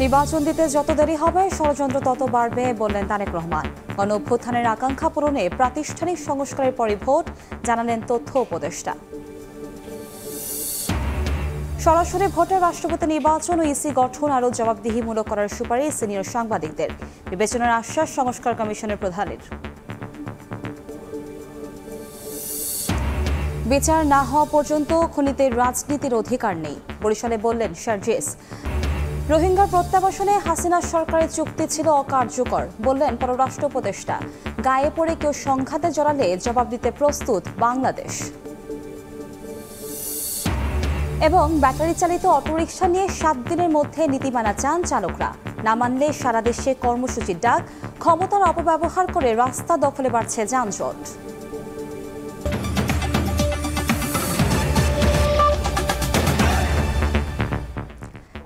নির্বাচন দিতে যত দেরি হবে ষড়যন্ত্র তত বাড়বে বললেন তারেক রহমান। গণঅভ্যুত্থানের আকাঙ্ক্ষা পূরণে প্রাতিষ্ঠানিক সংস্কারের পরই ভোট, জানালেন তথ্য উপদেষ্টা। সরাসরি ভোটে রাষ্ট্রপতি নির্বাচন ও ইসি গঠন আরও জবাবদিহিমূলক করার সুপারিশ সিনিয়র সাংবাদিকদের। বিবেচনার আশ্বাস সংস্কার কমিশনের প্রধানের। বিচার না হওয়া পর্যন্ত খুনিদের রাজনীতির অধিকার নেই, বরিশালে বললেন শারজিস। রোহিঙ্গার প্রত্যাবাসনে হাসিনা সরকারের চুক্তি ছিল অকার্যকর, বললেন পররাষ্ট্র উপদেষ্টা। গায়ে পড়ে কেউ সংঘাতে জড়ালে জবাব দিতে প্রস্তুত বাংলাদেশ। এবং ব্যাটারি চালিত অটোরিকশা নিয়ে 7 দিনের মধ্যে নীতিমালা চান চালকরা। না মানলে সারা দেশে কর্মসূচির ডাক। ক্ষমতার অপব্যবহার করে রাস্তা দখলে বাড়ছে যানজট।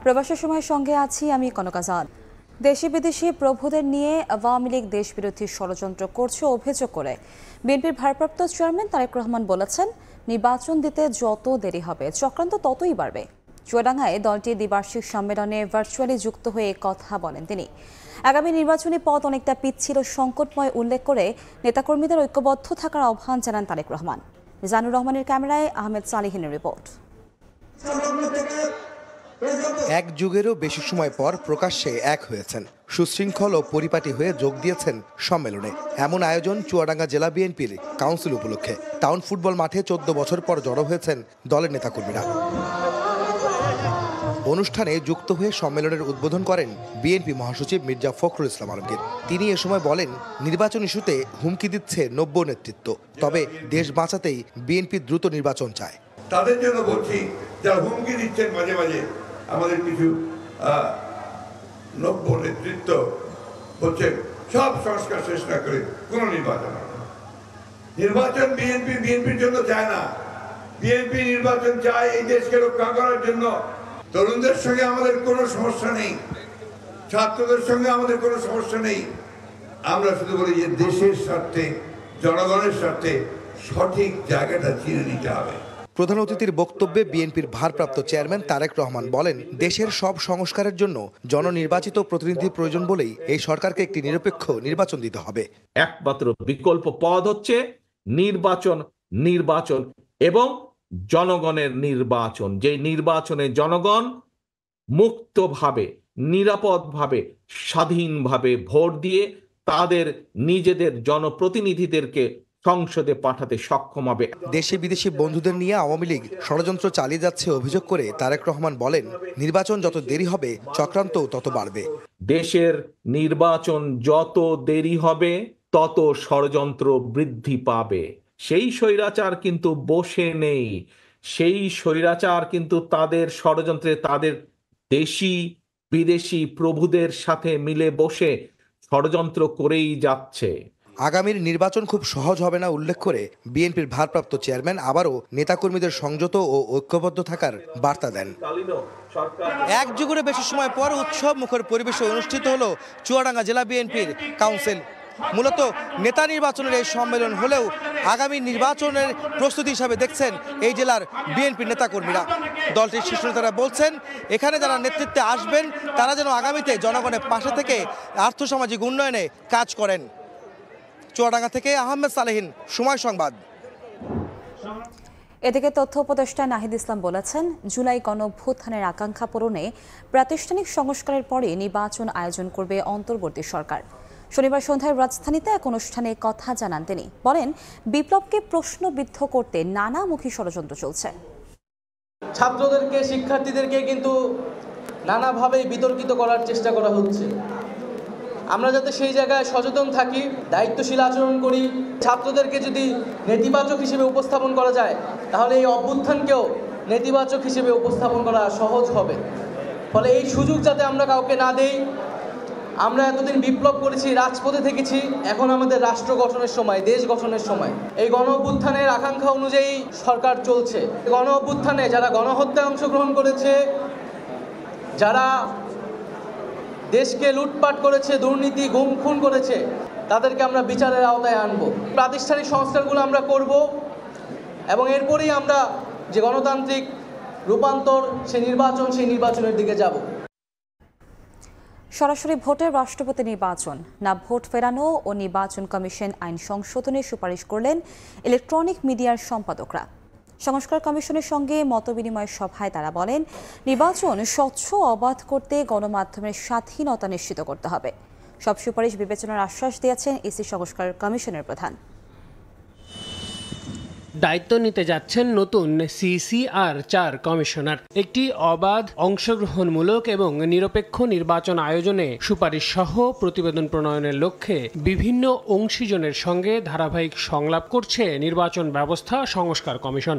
প্রবাসী সময়ের সঙ্গে আছি আমি কনক আজাদ। দেশি বিদেশি প্রভুদের নিয়ে আওয়ামী লীগ দেশবিরোধী ষড়যন্ত্র করছে অভিযোগ করে বিএনপির ভারপ্রাপ্ত চেয়ারম্যান তারেক রহমান বলেছেন, নির্বাচন দিতে যত দেরি হবে চক্রান্ত ততই বাড়বে। চুয়াডাঙ্গায় দলটির দ্বিবার্ষিক সম্মেলনে ভার্চুয়ালি যুক্ত হয়ে কথা বলেন তিনি। আগামী নির্বাচনী পথ অনেকটা পিচ্ছিল সংকটময় উল্লেখ করে নেতাকর্মীদের ঐক্যবদ্ধ থাকার আহ্বান জানান তারেক রহমান। মিজানুর রহমানের ক্যামেরায় আহমেদ সালিহিনের রিপোর্ট। এক যুগেরও বেশি সময় পর প্রকাশ্যে এক হয়েছেন, সুশৃঙ্খল ও পরিপাটি হয়ে যোগ দিয়েছেন সম্মেলনে। এমন আয়োজন চুয়াডাঙ্গা জেলা বিএনপির কাউন্সিল উপলক্ষে। টাউন ফুটবল মাঠে 14 বছর পর জড়ো হয়েছেন দলের নেতাকর্মীরা। অনুষ্ঠানে যুক্ত হয়ে সম্মেলনের উদ্বোধন করেন বিএনপি মহাসচিব মির্জা ফখরুল ইসলাম আলমগীর। তিনি এ সময় বলেন, নির্বাচন ইস্যুতে হুমকি দিচ্ছে নব্য নেতৃত্ব, তবে দেশ বাঁচাতেই বিএনপি দ্রুত নির্বাচন চায়। তাদের জন্য বলছি, যারা হুমকি দিচ্ছেন মাঝে মাঝে আমাদের কিছু নব্য নেতৃত্ব বলছে সব সংস্কার শেষ না করে কোনো নির্বাচন বিএনপির জন্য চায় না। বিএনপি নির্বাচন চায় এই দেশকে রক্ষা করার জন্য। তরুণদের সঙ্গে আমাদের কোনো সমস্যা নেই, ছাত্রদের সঙ্গে আমাদের কোনো সমস্যা নেই। আমরা শুধু বলি যে দেশের স্বার্থে, জনগণের স্বার্থে সঠিক জায়গাটা চিনে নিতে হবে। প্রধান অতিথির বক্তব্যে বিএনপির ভারপ্রাপ্ত চেয়ারম্যান তারেক রহমান বলেন, দেশের সব সংস্কারের জন্য জননির্বাচিত প্রতিনিধি প্রয়োজন বলেই এই সরকারকে একটি নিরপেক্ষ নির্বাচন দিতে হবে। একমাত্র বিকল্প পথ হচ্ছে নির্বাচন এবং জনগণের নির্বাচন। যে নির্বাচনে জনগণ মুক্তভাবে, নিরাপদভাবে, স্বাধীনভাবে ভোট দিয়ে তাদের নিজেদের জনপ্রতিনিধিদেরকে সংসদে পাঠাতে সক্ষম হবে। দেশি বিদেশি বন্ধুদের নিয়ে আওয়ামী লীগ ষড়যন্ত্র চালিয়ে যাচ্ছে অভিযোগ করে তারেক রহমান বলেন, নির্বাচন যত দেরি হবে চক্রান্ত তত বাড়বে। দেশের নির্বাচন যত দেরি হবে তত ষড়যন্ত্র বৃদ্ধি পাবে। সেই স্বৈরাচার কিন্তু বসে নেই, সেই স্বৈরাচার কিন্তু তাদের ষড়যন্ত্রে তাদের দেশি বিদেশি প্রভুদের সাথে মিলে বসে ষড়যন্ত্র করেই যাচ্ছে। আগামীর নির্বাচন খুব সহজ হবে না উল্লেখ করে বিএনপির ভারপ্রাপ্ত চেয়ারম্যান আবারও নেতাকর্মীদের সংযত ও ঐক্যবদ্ধ থাকার বার্তা দেন। এক যুগের বেশি সময় পর উৎসব মুখর পরিবেশে অনুষ্ঠিত হলো চুয়াডাঙ্গা জেলা বিএনপির কাউন্সিল। মূলত নেতা নির্বাচনের এই সম্মেলন হলেও আগামী নির্বাচনের প্রস্তুতি হিসাবে দেখছেন এই জেলার বিএনপির নেতাকর্মীরা। দলটির শীর্ষ নেতারা বলছেন, এখানে যারা নেতৃত্বে আসবেন তারা যেন আগামীতে জনগণের পাশে থেকে আর্থসামাজিক উন্নয়নে কাজ করেন। চুয়াডাঙ্গা থেকে আহমেদ সালেহিন, সময় সংবাদ। এদিকে তথ্য উপদেষ্টা নাহিদ ইসলাম বলেছেন, জুলাই গণঅভ্যুত্থানের আকাঙ্ক্ষা পূরণে প্রাতিষ্ঠানিক সংস্কারের পরে নির্বাচন আয়োজন করবে অন্তর্বর্তী সরকার। শনিবার সন্ধ্যায় রাজধানীতে এক অনুষ্ঠানে কথা জানান তিনি। বলেন, বিপ্লবকে প্রশ্নবিদ্ধ করতে নানামুখী ষড়যন্ত্র চলছে। ছাত্রদেরকে, শিক্ষার্থীদেরকে কিন্তু নানাভাবেই বিতর্কিত করার চেষ্টা করা হচ্ছে। আমরা যাতে সেই জায়গায় সচেতন থাকি, দায়িত্বশীল আচরণ করি। ছাত্রদেরকে যদি নেতিবাচক হিসেবে উপস্থাপন করা যায় তাহলে এই অভ্যুত্থানকেও নেতিবাচক হিসেবে উপস্থাপন করা সহজ হবে। ফলে এই সুযোগ যাতে আমরা কাউকে না দেই। আমরা এতদিন বিপ্লব করেছি, রাজপথে থেকেছি, এখন আমাদের রাষ্ট্র গঠনের সময়, দেশ গঠনের সময়। এই গণ অভ্যুত্থানের আকাঙ্ক্ষা অনুযায়ী সরকার চলছে। গণ অভ্যুত্থানে যারা গণহত্যায় অংশগ্রহণ করেছে, যারা দেশকে লুটপাট করেছে, দুর্নীতি, গুম খুন করেছে, তাদেরকে আমরা বিচারের আওতায় আনব। প্রাতিষ্ঠানিক সংস্কারগুলো আমরা করব এবং এরপরেই আমরা যে গণতান্ত্রিক রূপান্তর, সেই নির্বাচনের দিকে যাব। সরাসরি ভোটের রাষ্ট্রপতি নির্বাচন না ভোট ফেরানো ও নির্বাচন কমিশন আইন সংশোধনের সুপারিশ করলেন ইলেকট্রনিক মিডিয়ার সম্পাদকরা। সংস্কার কমিশনের সঙ্গে মতবিনিময় সভায় তারা বলেন, নির্বাচন স্বচ্ছ অবাধ করতে গণমাধ্যমের স্বাধীনতা নিশ্চিত করতে হবে। সব সুপারিশ বিবেচনার আশ্বাস দিয়েছেন ইসি সংস্কার কমিশনের প্রধান। দায়িত্ব নিতে যাচ্ছেন নতুন CCR-4 কমিশনার। একটি অবাধ, অংশগ্রহণমূলক এবং নিরপেক্ষ নির্বাচন আয়োজনে সুপারিশ সহ প্রতিবেদন প্রণয়নের লক্ষ্যে বিভিন্ন অংশীজনের সঙ্গে ধারাবাহিক সংলাপ করছে নির্বাচন ব্যবস্থা সংস্কার কমিশন।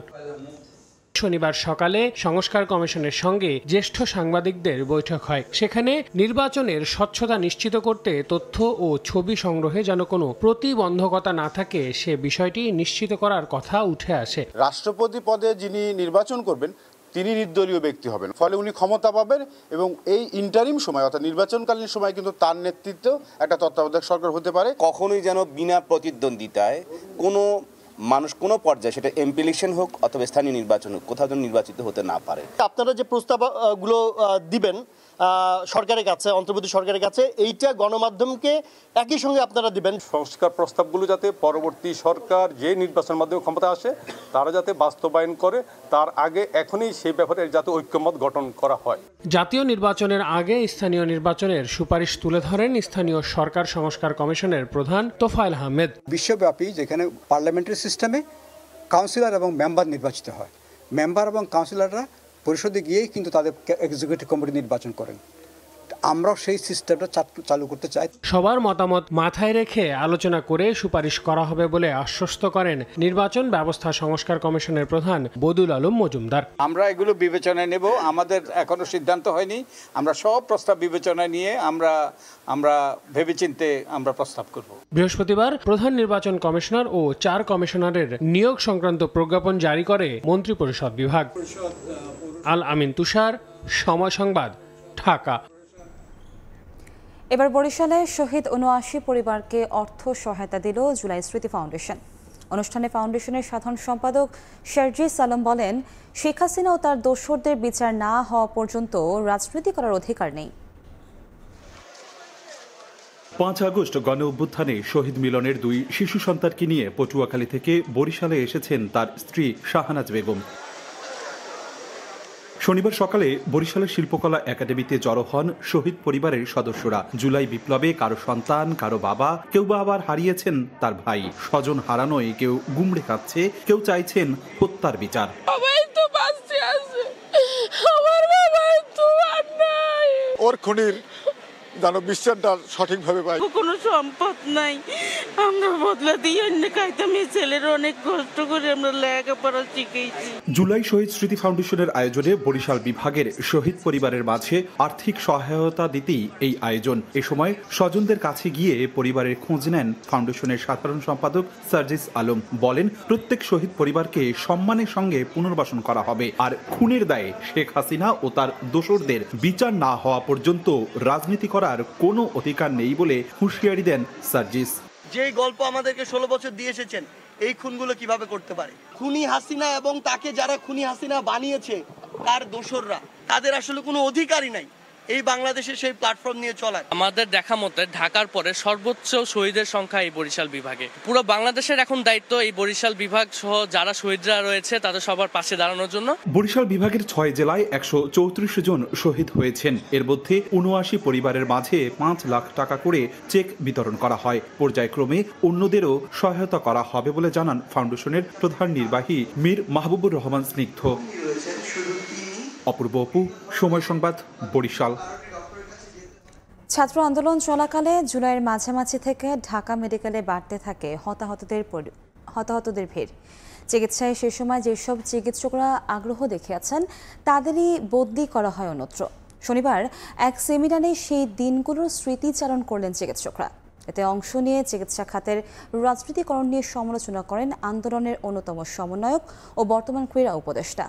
শনিবার সকালে সংস্কার কমিশনের সঙ্গে জ্যেষ্ঠ সাংবাদিকদের বৈঠক হয়। সেখানে নির্বাচনের স্বচ্ছতা নিশ্চিত করতে তথ্য ও ছবি সংগ্রহে যেন কোনো প্রতিবন্ধকতা না থাকে সে বিষয়টি নিশ্চিত করার কথা উঠে আসে। রাষ্ট্রপতি পদে যিনি নির্বাচন করবেন তিনি নির্দলীয় ব্যক্তি হবেন, ফলে উনি ক্ষমতা পাবেন এবং এই ইন্টারিম সময় অর্থাৎ নির্বাচনকালীন সময় কিন্তু তার নেতৃত্ব একটা তত্ত্বাবধায়ক সরকার হতে পারে। কখনোই যেন বিনা প্রতিদ্বন্দ্বিতায় কোনো মানুষ কোনো পর্যায়ে, সেটা এমপি ইলেকশন হোক অথবা স্থানীয় নির্বাচন হোক, কোথাও যেন নির্বাচিত হতে না পারে। আপনারা যে প্রস্তাবগুলো দিবেন সরকারের কাছে, অন্তর্বর্তী সরকারের কাছে, এইটা গণমাধ্যমকে একই সঙ্গে আপনারা দিবেন। সংস্কার প্রস্তাবগুলো যাতে পরবর্তী সরকার যে নির্বাচনের মাধ্যমে ক্ষমতা আসে তারা যাতে বাস্তবায়ন করে, তার আগে এখনই সেই ব্যাপারে যাতে ঐক্যমত গঠন করা হয়। জাতীয় নির্বাচনের আগে স্থানীয় নির্বাচনের সুপারিশ তুলে ধরেন স্থানীয় সরকার সংস্কার কমিশনের প্রধান তোফায়েল আহমেদ। বিশ্বব্যাপী যেখানে পার্লামেন্টারি সিস্টেমে কাউন্সিলর এবং মেম্বার নির্বাচিত হয়, মেম্বার এবং কাউন্সিলররা পরিষদে গিয়েই কিন্তু তাদের এক্সিকিউটিভ কমিটি নির্বাচন করেন। আমরাও সেই সিস্টেমটা চালু করতে চাই। সবার মতামত মাথায় রেখে আলোচনা করে সুপারিশ করা হবে বলে আশ্বস্ত করেন নির্বাচন ব্যবস্থা সংস্কার কমিশনের প্রধান বদুল আলম মজুমদার। আমরা এগুলো বিবেচনায় নেব, আমাদের এখনো সিদ্ধান্ত হয়নি। আমরা সব প্রস্তাব বিবেচনায় নিয়ে আমরা ভেবেচিন্তে আমরা প্রস্তাব করব। বৃহস্পতিবার প্রধান নির্বাচন কমিশনার ও 4 কমিশনারের নিয়োগ সংক্রান্ত প্রজ্ঞাপন জারি করে মন্ত্রিপরিষদ বিভাগ। আল আমিন তুষার, সময় সংবাদ, ঢাকা। এবার বরিশালে শহীদ ৭৯ পরিবারকে অর্থ সহায়তা দিল জুলাই স্মৃতি ফাউন্ডেশন। অনুষ্ঠানে ফাউন্ডেশনের সাধারণ সম্পাদক শারজিস আলম বলেন, শেখ হাসিনা ও তার দোসরদের বিচার না হওয়া পর্যন্ত রাজনীতি করার অধিকার নেই। 5 আগস্ট গণ অভ্যুত্থানে শহীদ মিলনের 2 শিশু সন্তানকে নিয়ে পটুয়াখালী থেকে বরিশালে এসেছেন তার স্ত্রী শাহনাজ বেগম। শনিবার সকালে বরিশালের শিল্পকলা একাডেমিতে জড়ো হন শহীদ পরিবারের সদস্যরা। জুলাই বিপ্লবে কারো সন্তান, কারো বাবা, কেউ বা আবার হারিয়েছেন তার ভাই। স্বজন হারানোয় কেউ গুমড়ে কাঁদছে, কেউ চাইছেন হত্যার বিচার। ওর খুনির যেন বিচারটা সঠিকভাবে পাই। কোনো সম্পদ নাই, আমরা বদলা দিয়ে অন্য খাইতাম। এই ছেলের অনেক কষ্ট করে আমরা লেখাপড়া শিখেছি। জুলাই শহীদ স্মৃতি ফাউন্ডেশনের আয়োজনে বরিশাল বিভাগের শহীদ পরিবারের মাঝে আর্থিক সহায়তা দিতেই এই আয়োজন। এ সময় স্বজনদের কাছে গিয়ে পরিবারের খোঁজ নেন ফাউন্ডেশনের সাধারণ সম্পাদক শারজিস আলম। বলেন, প্রত্যেক শহীদ পরিবারকে সম্মানের সঙ্গে পুনর্বাসন করা হবে, আর খুনের দায়ে শেখ হাসিনা ও তার দোসরদের বিচার না হওয়া পর্যন্ত রাজনীতি করার কোনো অধিকার নেই বলে হুঁশিয়ারি দেন শারজিস। যেই গল্প আমাদেরকে 16 বছর দিয়ে এসেছেন, এই খুনগুলো কিভাবে করতে পারে? খুনি হাসিনা এবং তাকে যারা খুনি হাসিনা বানিয়েছে তার দোসররা, তাদের আসলে কোনো অধিকারই নাই এই বাংলাদেশে সেই প্ল্যাটফর্ম নিয়ে চলার। আমাদের দেখা মতে ঢাকার পরে সর্বোচ্চ শহীদের সংখ্যা এই বরিশাল বিভাগে। পুরো বাংলাদেশের এখন দায়িত্ব এই বরিশাল বিভাগ সহ যারা শহীদরা রয়েছে তাদের সবার পাশে দাঁড়ানোর জন্য। বরিশাল বিভাগের 6 জেলায় 134 জন শহীদ হয়েছেন। এর মধ্যে ৭৯ পরিবারের মাঝে 5 লাখ টাকা করে চেক বিতরণ করা হয়। পর্যায়ক্রমে অন্যদেরও সহায়তা করা হবে বলে জানান ফাউন্ডেশনের প্রধান নির্বাহী মীর মাহবুবুর রহমান স্নিগ্ধ। অপূর্ব অপু, সময় সংবাদ, বরিশাল। ছাত্র আন্দোলন চলাকালে জুলাইয়ের মাঝামাঝি থেকে ঢাকা মেডিকেলে বাড়তে থাকে হতাহতদের ভিড়। চিকিৎসায় সে সময় যেসব চিকিৎসকরা আগ্রহ দেখিয়েছেন তাদেরই বদলি করা হয় অন্যত্র। শনিবার এক সেমিনারে সেই দিনগুলোর স্মৃতিচারণ করলেন চিকিৎসকরা। এতে অংশ নিয়ে চিকিৎসা খাতের রাজনীতিকরণ নিয়ে সমালোচনা করেন আন্দোলনের অন্যতম সমন্বয়ক ও বর্তমান ক্রীড়া উপদেষ্টা।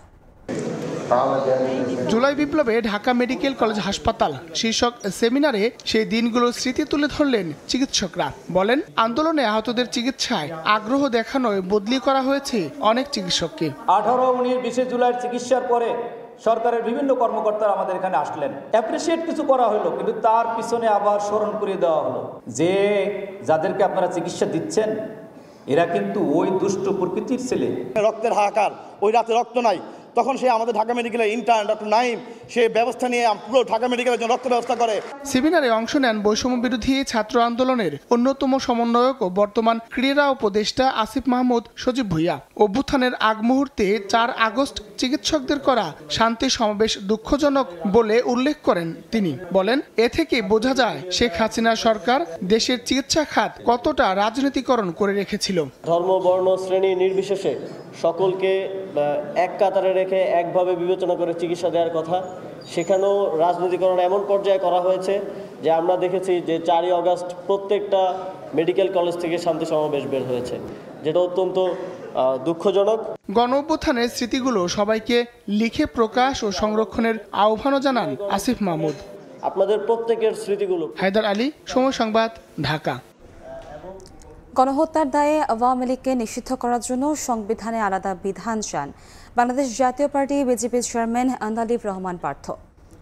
জুলাই বিপ্লবে ঢাকা মেডিকেল কলেজ হাসপাতাল শীর্ষক সেমিনারে সেই দিনগুলোর স্মৃতি তুলে ধরলেন চিকিৎসকরা। বলেন, আন্দোলনে আহতদের চিকিৎসায় আগ্রহ দেখানোয় বদলি করা হয়েছে অনেক চিকিৎসককে। 18, 19, 20 জুলাইয়ের চিকিৎসার পরে সরকারের বিভিন্ন কর্মকর্তারা আমাদের এখানে আসলেন, অ্যাপ্রিসিয়েট কিছু করা হলো, কিন্তু তার পিছনে আবার স্মরণ করিয়ে দেওয়া হলো যে যাদেরকে আপনারা চিকিৎসা দিচ্ছেন এরা কিন্তু ওই দুষ্ট প্রকৃতির ছেলে। রক্তের হাহাকার, ওই রাতে রক্ত নাই, তখন সে আমাদের ঢাকা মেডিকেলের ইন্টার্ন ডক্টর নাইম সে ব্যবস্থা নিয়ে পুরো ঢাকা মেডিকেলের জন্য রক্ত ব্যবস্থা করে। সেমিনারে অংশ নেন বৈষম্য বিরোধী ছাত্র আন্দোলনের অন্যতম সমন্বয়ক ও বর্তমান ক্রীড়া উপদেষ্টা আসিফ মাহমুদ সজীব ভুইয়া। অভ্যুত্থানের আগ মুহূর্তে 4 আগস্ট চিকিৎসকদের করা শান্তি সমাবেশ দুঃখজনক বলে উল্লেখ করেন তিনি। বলেন, এ থেকে বোঝা যায় শেখ হাসিনা সরকার দেশের চিকিৎসা খাত কতটা রাজনীতিকরণ করে রেখেছিল। ধর্ম, বর্ণ, শ্রেণী নির্বিশেষে সকলকে এক কাতারে রেখে একভাবে বিবেচনা করে চিকিৎসা দেওয়ার কথা, সেখানেও রাজনীতিকরণ এমন পর্যায়ে করা হয়েছে যে আমরা দেখেছি যে 4ই আগস্ট প্রত্যেকটা মেডিকেল কলেজ থেকে শান্তি সমাবেশ বের হয়েছে, যেটা অত্যন্ত দুঃখজনক। গণ অভ্যুত্থানের স্মৃতিগুলো সবাইকে লিখে প্রকাশ ও সংরক্ষণের আহ্বানও জানান আসিফ মাহমুদ। আপনাদের প্রত্যেকের স্মৃতিগুলো। হায়দার আলী, সময় সংবাদ, ঢাকা। গণহত্যার দায়ে আওয়ামী লীগকে নিষিদ্ধ করার জন্য সংবিধানে আলাদা বিধান চান বাংলাদেশ জাতীয় পার্টি বিজেপির চেয়ারম্যান আন্দালিব রহমান পার্থ।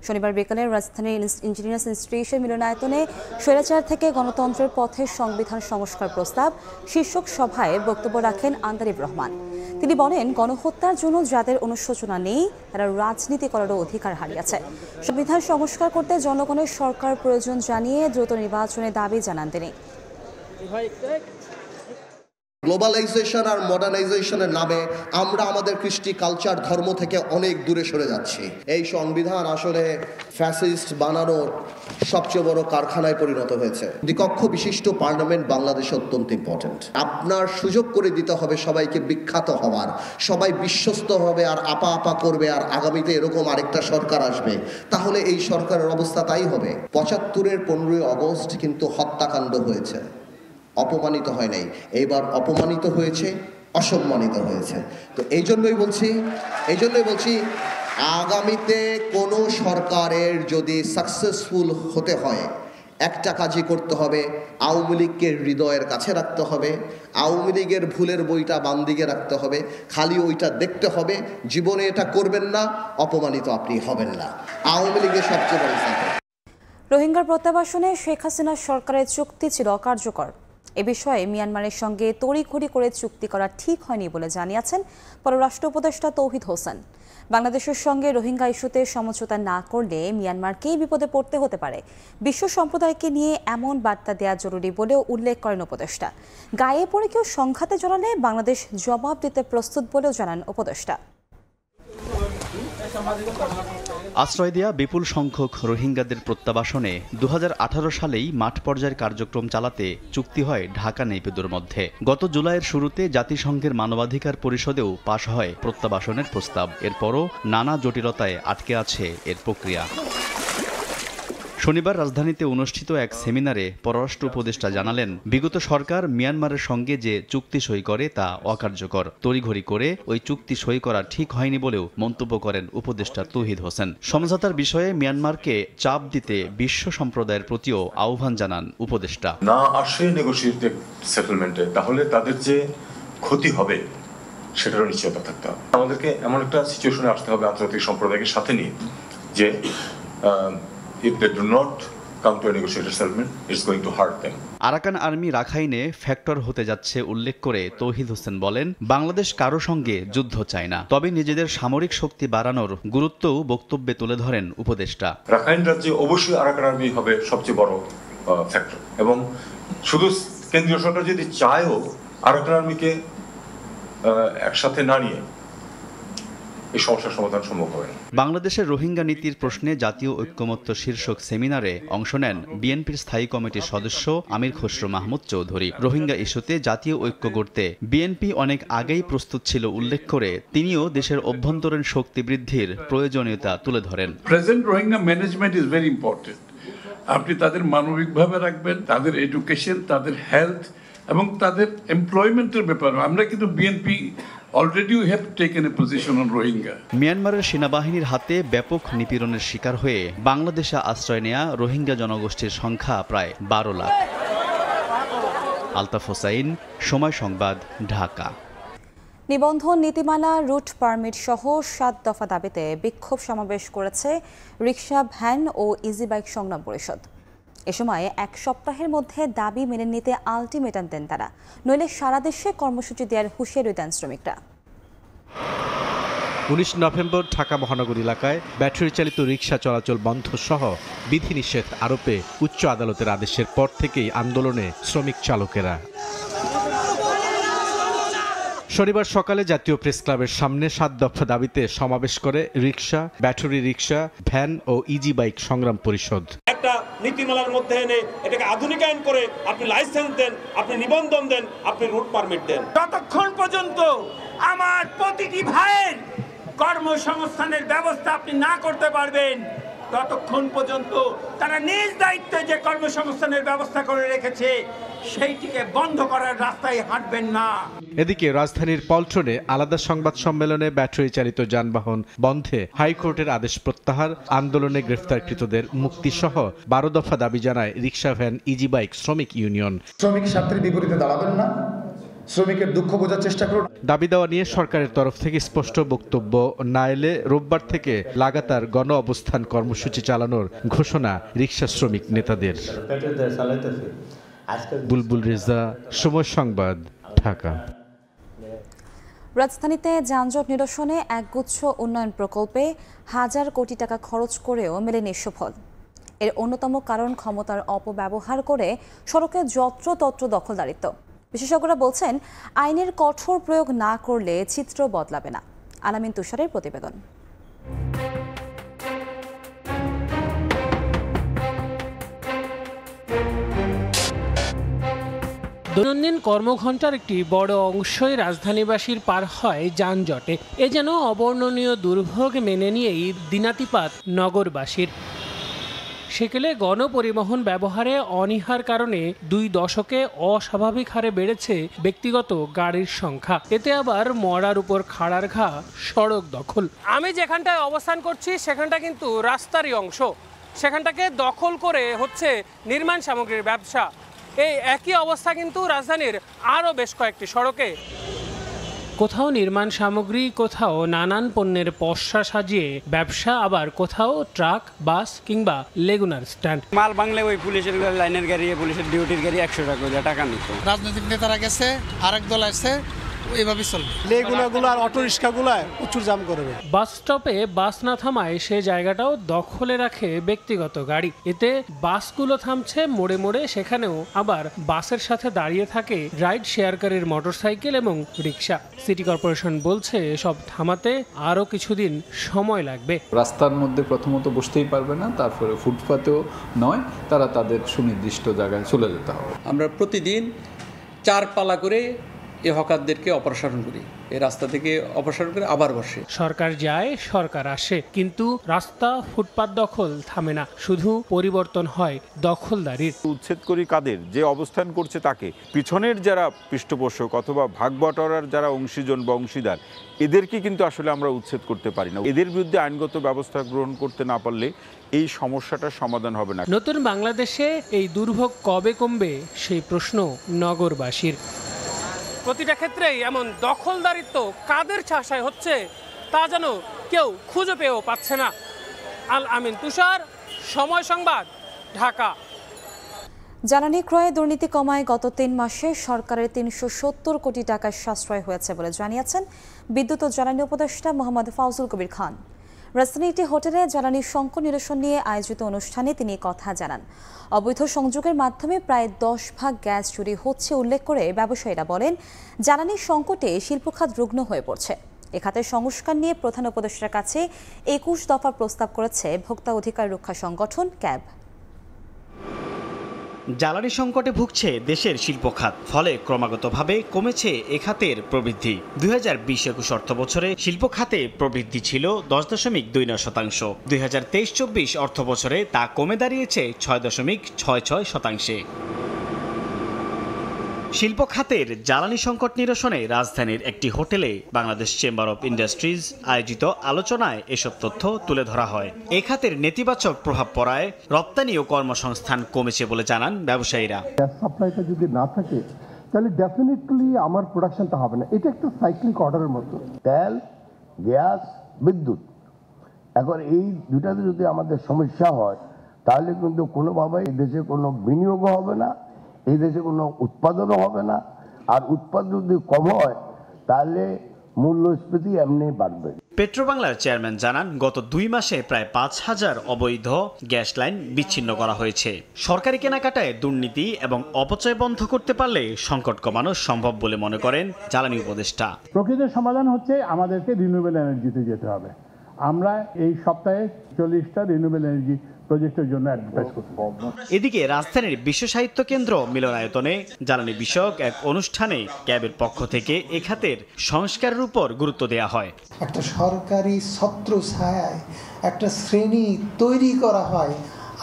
শনিবার বিকালে রাজধানীর ইঞ্জিনিয়ার্স ইনস্টিটিউশন মিলনায়তনে স্বৈরাচার থেকে গণতন্ত্রের পথে সংবিধান সংস্কার প্রস্তাব শীর্ষক সভায় বক্তব্য রাখেন আন্দালিব রহমান। তিনি বলেন, গণহত্যার জন্য যাদের অনুশোচনা নেই তারা রাজনীতি করারও অধিকার হারিয়েছে। সংবিধান সংস্কার করতে জনগণের সরকার প্রয়োজন জানিয়ে দ্রুত নির্বাচনের দাবি জানান তিনি। গ্লোবালাইজেশন আর মডার্নাইজেশনের নামে আমরা আমাদের কৃষ্টি, কালচার, ধর্ম থেকে অনেক দূরে সরে যাচ্ছি। এই সংবিধান আসলে ফ্যাসিস্ট বানানোর সবচেয়ে বড় কারখানায় পরিণত হয়েছে। দ্বিকক্ষ বিশিষ্ট পার্লামেন্ট বাংলাদেশে অত্যন্ত ইম্পর্টেন্ট। আপনার সুযোগ করে দিতে হবে সবাইকে বিখ্যাত হওয়ার, সবাই বিশ্বস্ত হবে আর আপা আপা করবে, আর আগামীতে এরকম আরেকটা সরকার আসবে, তাহলে এই সরকারের অবস্থা তাই হবে। 75-এর 15ই আগস্ট কিন্তু হত্যাকাণ্ড হয়েছে, অপমানিত হয় নাই। এইবার অপমানিত হয়েছে, অসম্মানিত হয়েছে। তো এই জন্যই বলছি আগামীতে কোনো সরকারের যদি সাকসেসফুল হতে হয় একটা কাজই করতে হবে, আওয়ামী লীগকে হৃদয়ের কাছে রাখতে হবে, আওয়ামী লীগের ভুলের বইটা বাম দিকে রাখতে হবে, খালি ওইটা দেখতে হবে। জীবনে এটা করবেন না, অপমানিত আপনি হবেন না। আওয়ামী লীগের সবচেয়ে বড় সাপোর্ট। রোহিঙ্গার প্রত্যাবাসনে শেখ হাসিনা সরকারের চুক্তি ছিল অকার্যকর। এ বিষয়ে মিয়ানমারের সঙ্গে তড়িঘড়ি করে চুক্তি করা ঠিক হয়নি বলে জানিয়েছেন পররাষ্ট্র উপদেষ্টা তৌহিদ হোসেন। বাংলাদেশের সঙ্গে রোহিঙ্গা ইস্যুতে সমঝোতা না করলে মিয়ানমারকেই বিপদে পড়তে হতে পারে। বিশ্ব সম্প্রদায়কে নিয়ে এমন বার্তা দেওয়া জরুরি বলেও উল্লেখ করেন উপদেষ্টা। গায়ে পড়ে কেউ সংঘাতে জড়ালে বাংলাদেশ জবাব দিতে প্রস্তুত বলেও জানান উপদেষ্টা। আশ্রয় দেয়া বিপুল সংখ্যক রোহিঙ্গাদের প্রত্যাবাসনে 2018 সালেই মাঠ পর্যায়ের কার্যক্রম চালাতে চুক্তি হয় ঢাকা নেপিদোর মধ্যে। গত জুলাইয়ের শুরুতে জাতিসংঘের মানবাধিকার পরিষদেও পাশ হয় প্রত্যাবাসনের প্রস্তাব। এরপরও নানা জটিলতায় আটকে আছে এর প্রক্রিয়া। শনিবার রাজধানীতে অনুষ্ঠিত এক সেমিনারে পররাষ্ট্র উপদেষ্টা জানালেন, বিগত সরকার মিয়ানমারের সঙ্গে যে চুক্তি সই করে তা অকার্যকর। তড়িঘড়ি করে ওই চুক্তি সই করা ঠিক হয়নি বলেও মন্তব্য করেন উপদেষ্টা তৌহিদ হোসেন। সমঝোতার বিষয়ে মিয়ানমারকে চাপ দিতে বিশ্ব সম্প্রদায়ের প্রতিও আহ্বান জানান উপদেষ্টা। না আসে নেগোশিয়েটেড সেটেলমেন্টে, তাহলে তাদের যে ক্ষতি হবে সেটারও নিশ্চয়তা থাকতে হবে। আমাদেরকে এমন একটা সিচুয়েশনে আসতে হবে আন্তর্জাতিক সম্প্রদায়কে সাথে নিয়ে যে if they do not come to a negotiated settlement, it's going to hurt them. Arakan army রাখাইনে ফ্যাক্টর হতে যাচ্ছে উল্লেখ করে তৌহিদ হোসেন বলেন, বাংলাদেশ কারো সঙ্গে যুদ্ধ চায় না, তবে নিজেদের সামরিক শক্তি বাড়ানোর গুরুত্বও বক্তব্যে তুলে ধরেন উপদেষ্টা। রাখাইন রাজ্যে অবশ্যই আরাকান আর্মি হবে সবচেয়ে বড় ফ্যাক্টর, এবং শুধু কেন্দ্রীয় সরকার যদি চায়ও আরাকান আর্মিকে একসাথে না নিয়ে এই সমস্যার সমাধান সম্ভব হবে না। বাংলাদেশের রোহিঙ্গা নীতির প্রশ্নে জাতীয় ঐক্যমত্য শীর্ষক সেমিনারে অংশ নেন বিএনপির স্থায়ী কমিটির সদস্য আমির খসরু মাহমুদ চৌধুরী। রোহিঙ্গা ইস্যুতে জাতীয় ঐক্য গড়তে বিএনপি অনেক আগেই প্রস্তুত ছিল উল্লেখ করে তিনিও দেশের অভ্যন্তরীণ শক্তি বৃদ্ধির প্রয়োজনীয়তা তুলে ধরেন। Present Rohingya management is very important. আপনি তাদের মানবিকভাবে রাখবেন, তাদের এডুকেশন, তাদের হেলথ এবং তাদের এমপ্লয়মেন্টের ব্যাপারে আমরা কিন্তু BNP already we have taken a position on Rohingya. মিয়ানমারের সেনাবাহিনীর হাতে ব্যাপক নিপীড়নের শিকার হয়ে বাংলাদেশে আশ্রয় নেয়া রোহিঙ্গা জনগোষ্ঠীর সংখ্যা প্রায় 12 লাখ। আলতাফ হোসাইন, সময় সংবাদ, ঢাকা। নিবন্ধন নীতিমালা, রুট পারমিট সহ 7 দফা দাবিতে বিক্ষোভ সমাবেশ করেছে রিকশা, ভ্যান ও ইজি বাইক সংগ্রাম পরিষদ। এ সময় 1 সপ্তাহের মধ্যে দাবি মেনে নিতে আলটিমেটাম দেন তারা, নইলে সারা দেশে কর্মসূচি দেওয়ার হুঁশিয়ারি দেন শ্রমিকরা। 19 নভেম্বর ঢাকা মহানগর এলাকায় ব্যাটারি চালিত রিকশা চলাচল বন্ধ সহ বিধিনিষেধ আরোপে উচ্চ আদালতের আদেশের পর থেকেই আন্দোলনে শ্রমিক চালকেরা। শনিবার সকালে জাতীয় প্রেস ক্লাবের সামনে 7 দফা দাবিতে সমাবেশ করে রিকশা, ব্যাটারি রিকশা, ভ্যান ও ইজি বাইক সংগ্রাম পরিষদ। একটা নীতিমালার মধ্যে এনে এটাকে আধুনিকায়ন করে আপনি লাইসেন্স দেন, আপনি নিবন্ধন দেন, আপনি রুট পারমিট দেন। যতক্ষণ পর্যন্ত আমার প্রতিটি ভাইয়ের কর্মসংস্থানের ব্যবস্থা আপনি না করতে পারবেন, ততক্ষণ পর্যন্ত তারা নিজ দায়িত্বে যে কর্মসংস্থানের ব্যবস্থা করে রেখেছে সেইটিকে বন্ধ করার রাস্তায় হাঁটবেন না। এদিকে রাজধানীর পল্টনে আলাদা সংবাদ সম্মেলনে ব্যাটারি চালিত যানবাহন বন্ধে হাইকোর্টের আদেশ প্রত্যাহার, আন্দোলনে গ্রেফতারকৃতদের মুক্তি সহ 12 দফা দাবি জানায় রিকশা, ভ্যান, ইজি বাইক শ্রমিক ইউনিয়ন। শ্রমিক স্বার্থের বিপরীতে দাঁড়াবেন না, শ্রমিকের দুঃখ বোঝার চেষ্টা করুন। দাবি দেওয়া নিয়ে সরকারের তরফ থেকে স্পষ্ট বক্তব্য না এলে রোববার থেকে লাগাতার গণ অবস্থান কর্মসূচি চালানোর ঘোষণা রিকশা শ্রমিক নেতাদের। বুলবুল রেজা, সময় সংবাদ, ঢাকা। রাজধানীতে যানজট নিরসনে একগুচ্ছ উন্নয়ন প্রকল্পে 1000 কোটি টাকা খরচ করেও মেলেনি সুফল। এর অন্যতম কারণ ক্ষমতার অপব্যবহার করে সড়কে যত্রতত্র দখলদারিত্ব। বিশেষজ্ঞরা বলছেন, আইনের কঠোর প্রয়োগ না করলে চিত্র বদলাবে না। আলামিন তুষারের প্রতিবেদন। দৈনন্দিন কর্মঘণ্টার একটি বড় অংশই রাজধানীবাসীর পার হয় যানজটে। এ যেন অবর্ণনীয় দুর্ভোগ মেনে নিয়েই দিনাতিপাত নগরবাসীর। সেকেলে গণপরিবহন ব্যবহারে অনীহার কারণে 2 দশকে অস্বাভাবিক হারে বেড়েছে ব্যক্তিগত গাড়ির সংখ্যা। এতে আবার মরার উপর খাড়ার ঘা সড়ক দখল। আমি যেখানটায় অবস্থান করছি সেখানটা কিন্তু রাস্তারই অংশ, সেখানটাকে দখল করে হচ্ছে নির্মাণ সামগ্রীর ব্যবসা। এই একই অবস্থা কিন্তু রাজধানীর আরও বেশ কয়েকটি সড়কে। কোথাও নির্মাণ সামগ্রী, কোথাও নানান পণ্যের পসরা সাজিয়ে ব্যবসা, আবার কোথাও ট্রাক, বাস কিংবা লেগুনার স্ট্যান্ড। মাল বাংলা ওই পুলিশের লাইনের গাড়ি, পুলিশের ডিউটির গাড়ি 100 টাকা নিত। রাজনৈতিক নেতারা গেছে, আরেক দল আসছে, এইভাবে চলবে। লেগুনাগুলো আর অটো রিক্সাগুলো প্রচুর জাম করবে। বাস স্টপে বাস না থামায় সে জায়গাটাও দখলে রাখে ব্যক্তিগত গাড়ি। এতে বাসগুলো থামছে মোড়ে মোড়ে, সেখানেও আবার বাসের সাথে দাঁড়িয়ে থাকে রাইড শেয়ারকারীর মোটরসাইকেল এবং রিক্সা। সিটি কর্পোরেশন বলছে এসব থামাতে আরও কিছুদিন সময় লাগবে। রাস্তার মধ্যে প্রথমত বসতেই পারবে না, তারপরে ফুটপাতেও নয়, তারা তাদের সুনির্দিষ্ট জায়গায় চলে যেতে হবে। আমরা প্রতিদিন 4 পালা করে এ হকারদেরকে অপসারণ করি, এই রাস্তা থেকে অপসারণ করে আবার বসে। সরকার যায়, সরকার আসে, কিন্তু রাস্তা, ফুটপাত দখল থামে না, শুধু পরিবর্তন হয় দখলদারির। উচ্ছেদ করি কাদের? যে অবস্থান করছে তাকে। পিছনের যারা পৃষ্ঠপোষক অথবা ভাগবটরার যারা অংশীজন বা অংশীদার, এদেরকে কিন্তু আসলে আমরা উচ্ছেদ করতে পারি না। এদের বিরুদ্ধে আইনগত ব্যবস্থা গ্রহণ করতে না পারলে এই সমস্যাটার সমাধান হবে না। নতুন বাংলাদেশে এই দুর্ভোগ কবে কমবে সেই প্রশ্ন নগরবাসীর। প্রতিটা ক্ষেত্রেই এমন দখলদারিত্ব কাদের ছায়ায় হচ্ছে তা যেন কেউ খুঁজে পেয়েও পাচ্ছে না। আল আমিন তুষার, সময় সংবাদ, ঢাকা। জ্বালানি ক্রয়ে দুর্নীতি কমায় গত 3 মাসে সরকারের 370 কোটি টাকার সাশ্রয় হয়েছে বলে জানিয়েছেন বিদ্যুৎ ও জ্বালানি উপদেষ্টা মোহাম্মদ ফাউজুল কবির খান। রাজধানীর একটি হোটেলে জ্বালানির সংকট নিরসন নিয়ে আয়োজিত অনুষ্ঠানে তিনি কথা জানান। অবৈধ সংযোগের মাধ্যমে প্রায় 10 ভাগ গ্যাস চুরি হচ্ছে উল্লেখ করে ব্যবসায়ীরা বলেন, জ্বালানির সংকটে শিল্পখাত রুগ্ন হয়ে পড়ছে। এ খাতের সংস্কার নিয়ে প্রধান উপদেষ্টার কাছে 21 দফা প্রস্তাব করেছে ভোক্তা অধিকার রক্ষা সংগঠন ক্যাব। জ্বালানি সংকটে ভুগছে দেশের শিল্প খাত, ফলে ক্রমাগতভাবে কমেছে এ খাতের প্রবৃদ্ধি। 2020-21 অর্থ বছরে শিল্প খাতে প্রবৃদ্ধি ছিল 10.29%। 2023-24 অর্থ বছরে তা কমে দাঁড়িয়েছে 6.66%। শিল্প খাতের জ্বালানি সংকট নিরসনে রাজধানীর একটি হোটেলে বাংলাদেশ চেম্বার অব ইন্ডাস্ট্রিজ আয়োজিত আলোচনায় এসব তথ্য তুলে ধরা হয়। এ খাতের নেতিবাচক প্রভাব পড়ায় রপ্তানি ও কর্মসংস্থান কমেছে বলে জানান ব্যবসায়ীরা। গ্যাস সাপ্লাইটা যদি না থাকে তাহলে ডেফিনেটলি আমার প্রোডাকশনটা হবে না। এটা একটা সাইক্লিক অর্ডারের মতো। তেল, গ্যাস, বিদ্যুৎ, এখন এই দুটাতে যদি আমাদের সমস্যা হয় তাহলে কিন্তু কোনোভাবে এই দেশে কোনো বিনিয়োগও হবে না, এই দেশে কোনো উৎপাদনও হবে না। আর উৎপাদন যদি কম হয় তাহলে মূল্যস্ফীতি এমনি বাড়বে। পেট্রোবাংলার চেয়ারম্যান জানান, গত 2 মাসে প্রায় 5,000 অবৈধ গ্যাস লাইন বিচ্ছিন্ন করা হয়েছে। সরকারি কেনাকাটায় দুর্নীতি এবং অপচয় বন্ধ করতে পারলে সংকট কমানো সম্ভব বলে মনে করেন জ্বালানি উপদেষ্টা। প্রকৃত সমাধান হচ্ছে আমাদেরকে রিনিউয়েবল এনার্জিতে যেতে হবে। আমরা এই সপ্তাহে 40টা রিনিউয়েবল এনার্জি প্রজেক্টের জন্য অ্যাডভার্টাইজ করতে পারব। এদিকে রাজধানীর বিশ্ব সাহিত্য কেন্দ্র মিলনায়তনে জ্বালানি বিষয়ক এক অনুষ্ঠানে ক্যাবের পক্ষ থেকে এ খাতের সংস্কারের উপর গুরুত্ব দেওয়া হয়। একটা সরকারি ছত্রছায়ায় একটা শ্রেণী তৈরি করা হয়,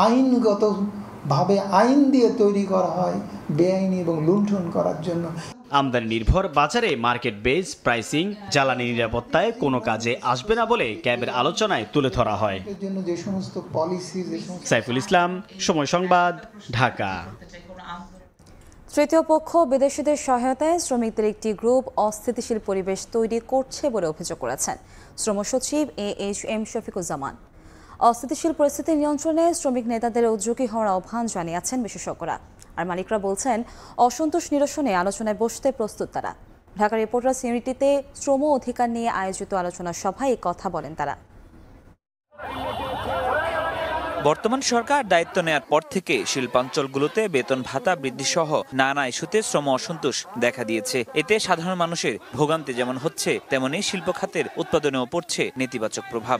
আইনগতভাবে আইন দিয়ে তৈরি করা হয় বেআইনি এবং লুণ্ঠন করার জন্য। আমদানি নির্ভর বাজারে মার্কেট বেস প্রাইসিং জ্বালানি নিরাপত্তায় কোনো কাজে আসবে না বলে ক্যাবের আলোচনায় তুলে ধরা হয়। যে সমস্ত পলিসি, সাইফুল ইসলাম, সময় সংবাদ, ঢাকা। তৃতীয় পক্ষ বিদেশিদের সহায়তায় শ্রমিকদের একটি গ্রুপ অস্থিতিশীল পরিবেশ তৈরি করছে বলে অভিযোগ করেছেন শ্রম সচিব AHM শফিকুজ্জামান। অস্থিতিশীল পরিস্থিতি নিয়ন্ত্রণে শ্রমিক নেতাদের উদ্যোগী হওয়ার আহ্বান জানিয়েছেন বিশেষজ্ঞরা। আর মালিকরা বলছেন, অসন্তোষ নিরসনে আলোচনায় বসতে প্রস্তুত তারা। ঢাকা রিপোর্টার্স ইউনিটিতে শ্রম অধিকার নিয়ে আয়োজিত আলোচনা সভায় কথা বলেন তারা। বর্তমান সরকার দায়িত্ব নেয়ার পর থেকে শিল্পাঞ্চলগুলোতে বেতন ভাতা বৃদ্ধি সহ নানা ইস্যুতে শ্রম অসন্তোষ দেখা দিয়েছে। এতে সাধারণ মানুষের ভোগান্তি যেমন হচ্ছে, তেমনি শিল্প খাতের উৎপাদনেও পড়ছে নেতিবাচক প্রভাব।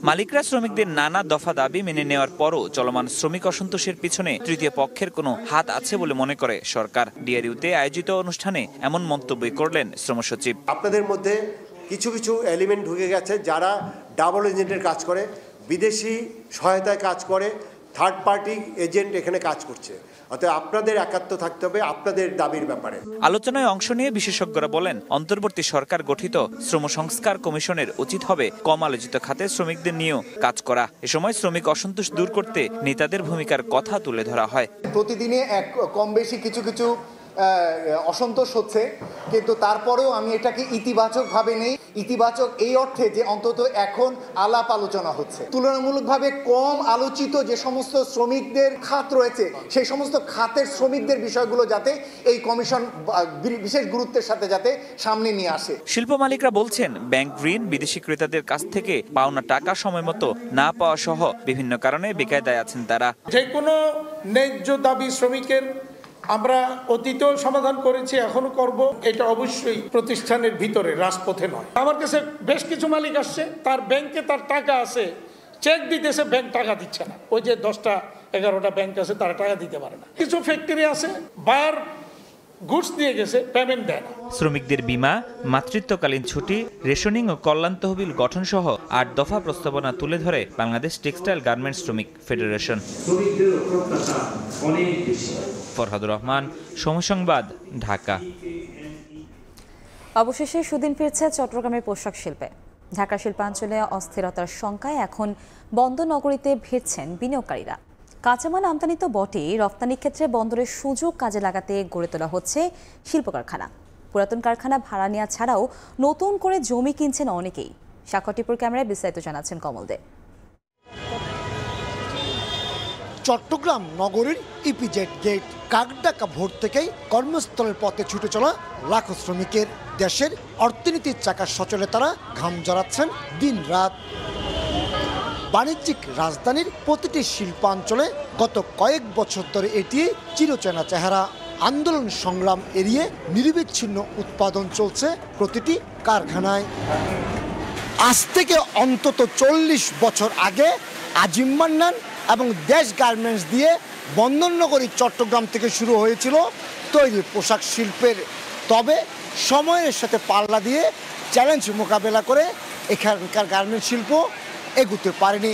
মালিকরা শ্রমিকদের নানা দফা দাবি মেনে নেওয়ার পরও চলমান শ্রমিক অসন্তোষের পিছনে তৃতীয় পক্ষের কোনো হাত আছে বলে মনে করে সরকার। ডিআরইউতে আয়োজিত অনুষ্ঠানে এমন মন্তব্য করলেন শ্রম সচিব। আপনাদের মধ্যে কিছু কিছু এলিমেন্ট ঢুকে গেছে যারা ডাবল এজেন্টের কাজ করে, বিদেশি সহায়তায় কাজ করে, থার্ড পার্টি এজেন্ট এখানে কাজ করছে। অতএব আপনাদের একাত্ম থাকতে হবে আপনাদের দাবির ব্যাপারে। আলোচনায় অংশ নিয়ে বিশেষজ্ঞরা বলেন, অন্তর্বর্তী সরকার গঠিত শ্রম সংস্কার কমিশনের উচিত হবে কম আলোচিত খাতে শ্রমিকদের নিয়েও কাজ করা। এ সময় শ্রমিক অসন্তোষ দূর করতে নেতাদের ভূমিকার কথা তুলে ধরা হয়। প্রতিদিনে কম বেশি কিছু কিছু অসন্তোষ হচ্ছে, কিন্তু তারপরেও আমি এটাকে ইতিবাচকভাবে নেই। ইতিবাচক এই অর্থে যে অন্তত এখন আলাপ আলোচনা হচ্ছে। তুলনামূলকভাবে কম আলোচিত যে সমস্ত শ্রমিকদের খাত রয়েছে, সেই সমস্ত খাতের শ্রমিকদের বিষয়গুলো যাতে এই কমিশন বিশেষ গুরুত্বের সাথে যাতে সামনে নিয়ে আসে। শিল্প মালিকরা বলছেন, ব্যাংক ঋণ, বিদেশি ক্রেতাদের কাছ থেকে পাওনা টাকা সময় মতো না পাওয়া সহ বিভিন্ন কারণে বেকায়দায় আছেন তারা। যে কোনো ন্যায্য দাবি শ্রমিকের আমরা অতীতেও সমাধান করেছি, এখনো করব। এটা অবশ্যই প্রতিষ্ঠানের ভিতরে, রাজপথে নয়। আমার কাছে বেশ কিছু মালিক আসছে, তার ব্যাংকে তার টাকা আছে, চেক দিতেছে, ব্যাংক টাকা দিচ্ছে না। ওই যে 10টা 11টা ব্যাংক আছে, তারা টাকা দিতে পারে না। কিছু ফ্যাক্টরি আছে, বায়ার গুডস দিয়ে গেছে, পেমেন্ট দেয় না। শ্রমিকদের বীমা, মাতৃত্বকালীন ছুটি, রেশনিং ও কল্যাণ তহবিল গঠন সহ 8 দফা প্রস্তাবনা তুলে ধরে বাংলাদেশ টেক্সটাইল গার্মেন্টস শ্রমিক ফেডারেশন। ফরহাদুর রহমান, সময় সংবাদ, ঢাকা। অবশেষে সুদিন ফিরছে চট্টগ্রামের পোশাক শিল্পে। ঢাকা শিল্পাঞ্চলে অস্থিরতার শঙ্কায় এখন বন্দরনগরীতে ভিড়ছেন বিনিয়োগকারীরা। কাঁচামাল আমদানি তো বটেই, রপ্তানি ক্ষেত্রে বন্দরের সুযোগ কাজে লাগাতে গড়ে তোলা হচ্ছে শিল্প কারখানা। পুরাতন কারখানা ভাড়া নেওয়া ছাড়াও নতুন করে জমি কিনছেন অনেকেই। সাক্ষরটিপুর ক্যামেরায় বিস্তারিত জানাচ্ছেন কমল দে। চট্টগ্রাম নগরীর ইপিজেড গেট কাকডাকা ভোর থেকেই কর্মস্থলের পথে ছুটে চলা লাখো শ্রমিকের। দেশের অর্থনীতির চাকার সচলে তারা ঘাম জড়াচ্ছেন দিন রাত। বাণিজ্যিক রাজধানীর প্রতিটি শিল্পাঞ্চলে গত কয়েক বছর ধরে এটি চিরচেনা চেহারা। আন্দোলন সংগ্রাম এড়িয়ে নিরবিচ্ছিন্ন উৎপাদন চলছে প্রতিটি কারখানায়। আজ থেকে অন্তত 40 বছর আগে আজিম মান্নান এবং দেশ গার্মেন্টস দিয়ে বন্দরনগরী চট্টগ্রাম থেকে শুরু হয়েছিল তৈরি পোশাক শিল্পের। তবে সময়ের সাথে পাল্লা দিয়ে চ্যালেঞ্জ মোকাবেলা করে এখানকার গার্মেন্টস শিল্প এগুতে পারেনি।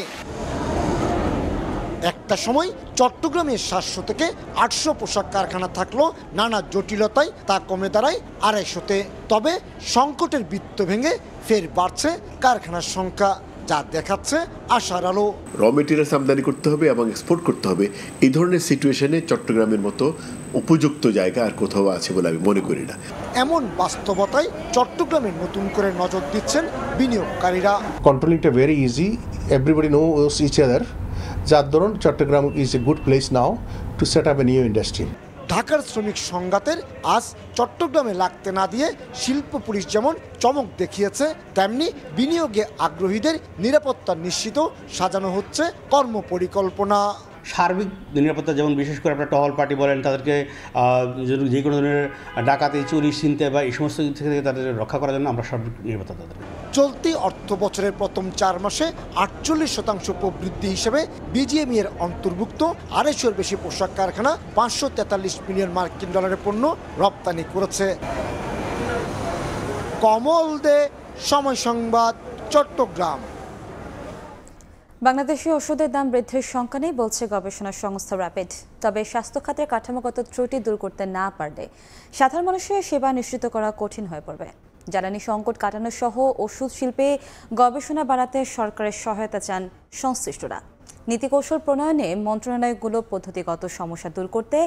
একটা সময় চট্টগ্রামে 700 থেকে 800 পোশাক কারখানা থাকলো, নানা জটিলতায় তা কমে দাঁড়ায় 250-তে। তবে সংকটের বৃত্ত ভেঙে ফের বাড়ছে কারখানার সংখ্যা। যা দেখাচ্ছে আশার আলো। র মেটেরিয়ালস আমদানি করতে হবে এবং এক্সপোর্ট করতে হবে, এই ধরনের সিচুয়েশনে চট্টগ্রামের মতো উপযুক্ত জায়গা আর কোথাও আছে বলে আমি মনে করি না। এমন বাস্তবতায় চট্টগ্রামে নতুন করে নজর দিচ্ছেন বিনিয়োগকারীরা। কন্ট্রোলিংটা very easy, everybody knows each other, যার দরুন Chattogram is a good place now to set up a new industry. ঢাকার শ্রমিক সংঘাতের আজ চট্টগ্রামে লাগতে না দিয়ে শিল্প পুলিশ যেমন চমক দেখিয়েছে, তেমনি বিনিয়োগে আগ্রহীদের নিরাপত্তা নিশ্চিত সাজানো হচ্ছে কর্মপরিকল্পনা। সার্বিক নিরাপত্তা, যেমন বিশেষ করে আপনার টহল পার্টি বলেন, তাদেরকে যে কোনো ধরনের ডাকাতি, চুরি, ছিনতাই বা এই সমস্ত দিক থেকে তাদের রক্ষা করার জন্য আমরা সার্বিক নিরাপত্তা তাদের। চলতি অর্থ বছরের প্রথম 4 মাসে 48% প্রবৃদ্ধি হিসেবে বিজিএমই এর অন্তর্ভুক্ত 250-এর বেশি পোশাক কারখানা 543 মিলিয়ন মার্কিন ডলারের পণ্য রপ্তানি করেছে। কমল দে, সময় সংবাদ, চট্টগ্রাম। বাংলাদেশে ওষুধের দাম বৃদ্ধির শঙ্কা নেই বলছে গবেষণা সংস্থা র্যাপিড। তবে স্বাস্থ্য খাতের কাঠামোগত ত্রুটি দূর করতে না পারলে সাধারণ মানুষের সেবা নিশ্চিত করা কঠিন হয়ে পড়বে। জ্বালানি সংকট কাটানো সহ ওষুধ শিল্পে গবেষণা বাড়াতে সরকারের সহায়তা চান সংশ্লিষ্টরা। নীতিকৌশল প্রণয়নে মন্ত্রণালয়গুলো পদ্ধতিগত সমস্যা দূর করতে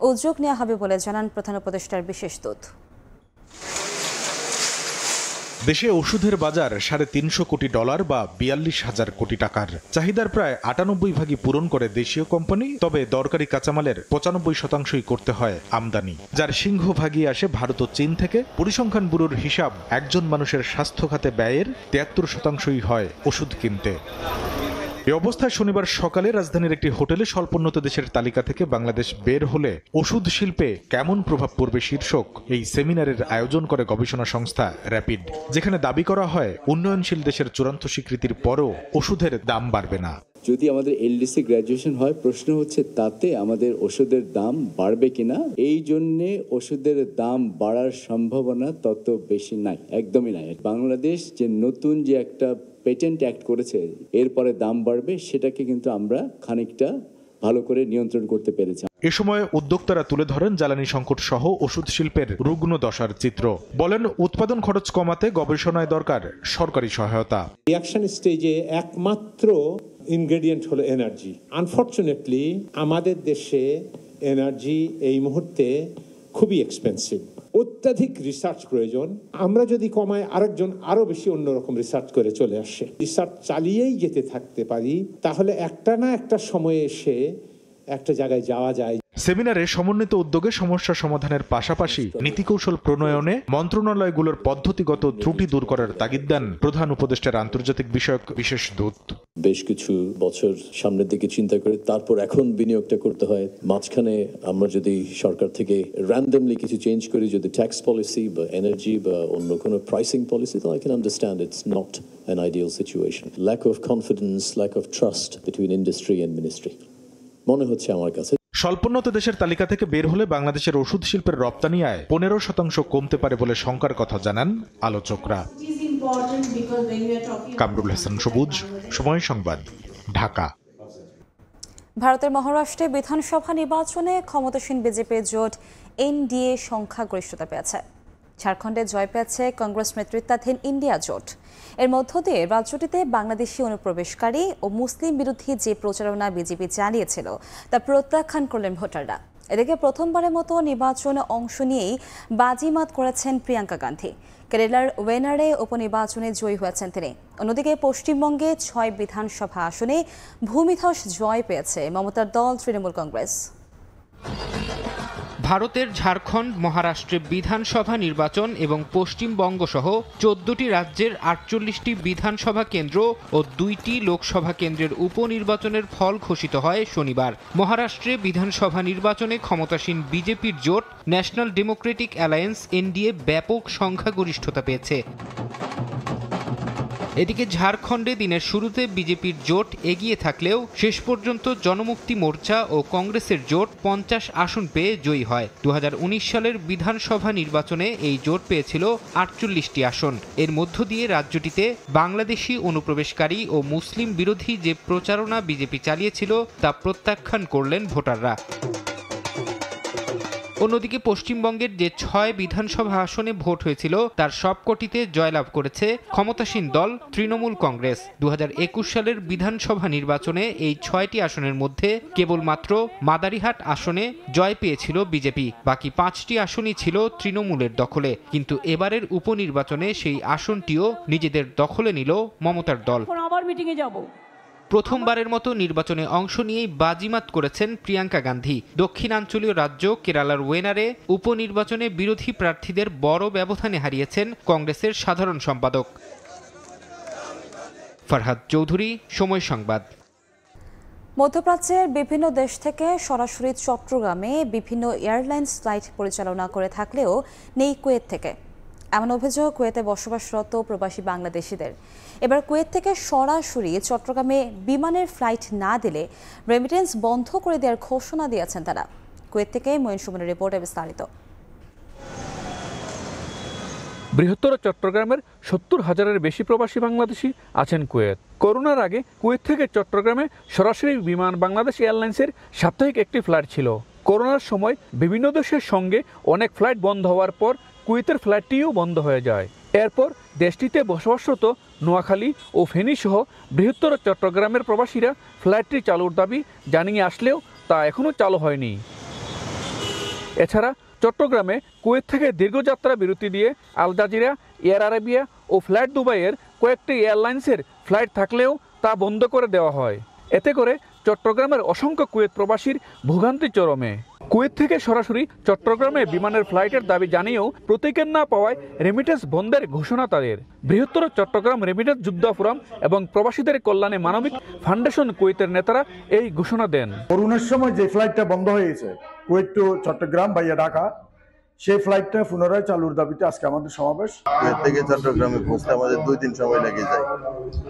উদ্যোগ নেওয়া হবে বলে জানান প্রধান উপদেষ্টার বিশেষ দূত। দেশে ওষুধের বাজার $350 কোটি বা 42,000 কোটি টাকার। চাহিদার প্রায় 98% পূরণ করে দেশীয় কোম্পানি, তবে দরকারি কাঁচামালের 95%ই করতে হয় আমদানি, যার সিংহভাগই আসে ভারত ও চীন থেকে। পরিসংখ্যান ব্যুরোর হিসাব, একজন মানুষের স্বাস্থ্য খাতে ব্যয়ের 73%ই হয় ওষুধ কিনতে। এ অবস্থায় শনিবার সকালে রাজধানীর একটি হোটেলে স্বল্পোন্নত দেশের তালিকা থেকে বাংলাদেশ বের হলে ওষুধ শিল্পে কেমন প্রভাব পড়বে শীর্ষক এই সেমিনারের আয়োজন করে গবেষণা সংস্থা র্যাপিড, যেখানে দাবি করা হয় উন্নয়নশীল দেশের চূড়ান্ত স্বীকৃতির পরও ওষুধের দাম বাড়বে না। যদি আমাদের এলডিসি গ্র্যাজুয়েশন হয়, প্রশ্ন হচ্ছে তাতে আমাদের ওষুধের দাম বাড়বে কিনা। এই জন্যে ওষুধের দাম বাড়ার সম্ভাবনা তত বেশি নাই, একদমই নাই। বাংলাদেশ যে নতুন যে একটা পেটেন্ট অ্যাক্ট করেছে, এরপরে দাম বাড়বে, সেটাকে কিন্তু আমরা খানিকটা ভালো করে নিয়ন্ত্রণ করতে পেরেছি। এ সময় উদ্যোক্তারা তুলে ধরেন জ্বালানি সংকট সহ ওষুধ শিল্পের রুগ্ন দশার চিত্র। বলেন, উৎপাদন খরচ কমাতে গবেষণায় দরকার সরকারি সহায়তা। রিঅ্যাকশন স্টেজে একমাত্র ইনগ্রেডিয়েন্ট হলো এনার্জি। আনফরচুনেটলি আমাদের দেশে এনার্জি এই মুহূর্তে খুবই এক্সপেন্সিভ, অত্যাধিক রিসার্চ প্রয়োজন। আমরা যদি কমাই, আরেকজন আরো বেশি অন্যরকম রিসার্চ করে চলে আসে। রিসার্চ চালিয়েই যেতে থাকতে পারি, তাহলে একটা না একটা সময়ে এসে একটা জায়গায় যাওয়া যায়। সেমিনারে সমন্বিত উদ্যোগে সমস্যা সমাধানের পাশাপাশি নীতিকৌশল প্রণয়নে মন্ত্রণালয়গুলোর পদ্ধতিগত ত্রুটি দূর করার তাগিদ দেন প্রধান উপদেষ্টার আন্তর্জাতিক বিষয়ক বিশেষ দূত। বেশ কিছু বছর সামনের দিকে চিন্তা করে তারপর এখন বিনিয়োগটা করতে হয়। মাঝখানে আমরা যদি সরকার থেকে র্যান্ডমলি কিছু চেঞ্জ করি, যদি ট্যাক্স পলিসি বা এনার্জি বা অন্য কোনো প্রাইসিং পলিসি, তো I can understand it's not an ideal situation. Lack of confidence, lack of trust between industry and ministry মনে হচ্ছে আমার কাছে। স্বল্পোন্নত দেশের তালিকা থেকে বের হলে বাংলাদেশের ওষুধ শিল্পের রপ্তানি আয় 15% কমতে পারে বলে শঙ্কার কথা জানান আলোচকরা। কামরুল হাসান সবুজ, সময় সংবাদ, ঢাকা। ভারতের মহারাষ্ট্রে বিধানসভা নির্বাচনে ক্ষমতাসীন বিজেপি জোট এনডিএ সংখ্যাগরিষ্ঠতা পেয়েছে। ঝাড়খণ্ডে জয় পেয়েছে কংগ্রেস নেতৃত্বাধীন ইন্ডিয়া জোট। এর মধ্য দিয়ে রাজ্যটিতে বাংলাদেশি অনুপ্রবেশকারী ও মুসলিম বিরোধী যে প্রচারণা বিজেপি চালিয়েছিল তা প্রত্যাখ্যান করলেন ভোটাররা। এদিকে প্রথমবারের মতো নির্বাচনে অংশ নিয়েই বাজিমাত করেছেন প্রিয়াঙ্কা গান্ধী। কেরালার ওয়েনারে উপনির্বাচনে জয়ী হয়েছেন তিনি। অন্যদিকে পশ্চিমবঙ্গে 6 বিধানসভা আসনে ভূমিধস জয় পেয়েছে মমতার দল তৃণমূল কংগ্রেস। ভারতের ঝাড়খণ্ড, মহারাষ্ট্রে বিধানসভা নির্বাচন এবং পশ্চিমবঙ্গ সহ 14টি রাজ্যের 48টি বিধানসভা কেন্দ্র ও 2টি লোকসভা কেন্দ্রের উপনির্বাচনের ফল ঘোষিত হয় শনিবার। মহারাষ্ট্রে বিধানসভা নির্বাচনে ক্ষমতাসীন বিজেপির জোট ন্যাশনাল ডেমোক্রেটিক অ্যালায়েন্স এনডিএ ব্যাপক সংখ্যাগরিষ্ঠতা পেয়েছে। এদিকে ঝাড়খণ্ডে দিনের শুরুতে বিজেপির জোট এগিয়ে থাকলেও শেষ পর্যন্ত জনমুক্তি মোর্চা ও কংগ্রেসের জোট 50 আসন পেয়ে জয়ী হয়। 2019 সালের বিধানসভা নির্বাচনে এই জোট পেয়েছিল 48টি আসন। এর মধ্য দিয়ে রাজ্যটিতে বাংলাদেশি অনুপ্রবেশকারী ও মুসলিম বিরোধী যে প্রচারণা বিজেপি চালিয়েছিল তা প্রত্যাখ্যান করলেন ভোটাররা। অন্যদিকে পশ্চিমবঙ্গের যে 6 বিধানসভা আসনে ভোট হয়েছিল তার সবকটিতে জয়লাভ করেছে ক্ষমতাসীন দল তৃণমূল কংগ্রেস। 2021 সালের বিধানসভা নির্বাচনে এই 6টি আসনের মধ্যে কেবলমাত্র মাদারিহাট আসনে জয় পেয়েছিল বিজেপি, বাকি 5টি আসনই ছিল তৃণমূলের দখলে। কিন্তু এবারের উপনির্বাচনে সেই আসনটিও নিজেদের দখলে নিল মমতার দল। আবার মিটিংয়ে যাব। প্রথমবারের মতো নির্বাচনে অংশ নিয়েই বাজিমাত করেছেন প্রিয়াঙ্কা গান্ধী। দক্ষিণাঞ্চলীয় রাজ্য কেরালার ওয়েনারে উপনির্বাচনে বিরোধী প্রার্থীদের বড় ব্যবধানে হারিয়েছেন কংগ্রেসের সাধারণ সম্পাদক। ফারহাদ চৌধুরী, সময় সংবাদ। মধ্যপ্রাচ্যের বিভিন্ন দেশ থেকে সরাসরি চট্টগ্রামে বিভিন্ন এয়ারলাইন্স ফ্লাইট পরিচালনা করে থাকলেও নেই কুয়েত থেকে। এমন অভিযোগ কুয়েতে বসবাসরত প্রবাসী বাংলাদেশিদের। এবার কুয়েত থেকে সরাসরি চট্টগ্রামে বিমানের ফ্লাইট না দিলে রেমিটেন্স বন্ধ করে দেওয়ার ঘোষণা দিয়েছেন তারা। কুয়েত থেকে মঈন সুমনের রিপোর্টে বিস্তারিত। বৃহত্তর চট্টগ্রামের 70,000-এর বেশি প্রবাসী বাংলাদেশি আছেন কুয়েত। করোনার আগে কুয়েত থেকে চট্টগ্রামে সরাসরি বিমান বাংলাদেশ এয়ারলাইন্সের সাপ্তাহিক একটি ফ্লাইট ছিল। করোনার সময় বিভিন্ন দেশের সঙ্গে অনেক ফ্লাইট বন্ধ হওয়ার পর কুয়েতের ফ্লাইটটিও বন্ধ হয়ে যায়। এরপর দেশটিতে বসবাসরত নোয়াখালী ও ফেনী সহ বৃহত্তর চট্টগ্রামের প্রবাসীরা ফ্লাইটটি চালুর দাবি জানিয়ে আসলেও তা এখনও চালু হয়নি। এছাড়া চট্টগ্রামে কুয়েত থেকে দীর্ঘযাত্রা বিরতি দিয়ে আল জাজিরা, এয়ার আরাবিয়া ও ফ্লাইট দুবাইয়ের কয়েকটি এয়ারলাইন্সের ফ্লাইট থাকলেও তা বন্ধ করে দেওয়া হয়। এতে করে চট্টগ্রামের অসংখ্য কুয়েত প্রবাসীর ভোগান্তি চরমে। কুয়েত থেকে সরাসরি চট্টগ্রামে বিমানের ফ্লাইটের দাবি জানিয়েও প্রতীকের না পাওয়ায় রেমিটেন্স বন্ধের ঘোষণা তাদের। বৃহত্তর চট্টগ্রাম রেমিটেন্স যোদ্ধা ফোরাম এবং প্রবাসীদের কল্যাণে মানবিক ফাউন্ডেশন কুয়েতের নেতারা এই ঘোষণা দেন। করোনার সময় যে ফ্লাইটটা বন্ধ হয়েছে কুয়েত টু চট্টগ্রাম ভাইয়া ঢাকা, সেই ফ্লাইটটা পুনরায় চালুর দাবিতে আজকে আমাদের সমাবেশ। কুয়েত থেকে চট্টগ্রামে পৌঁছতে আমাদের 2 দিন সময় লেগে যায়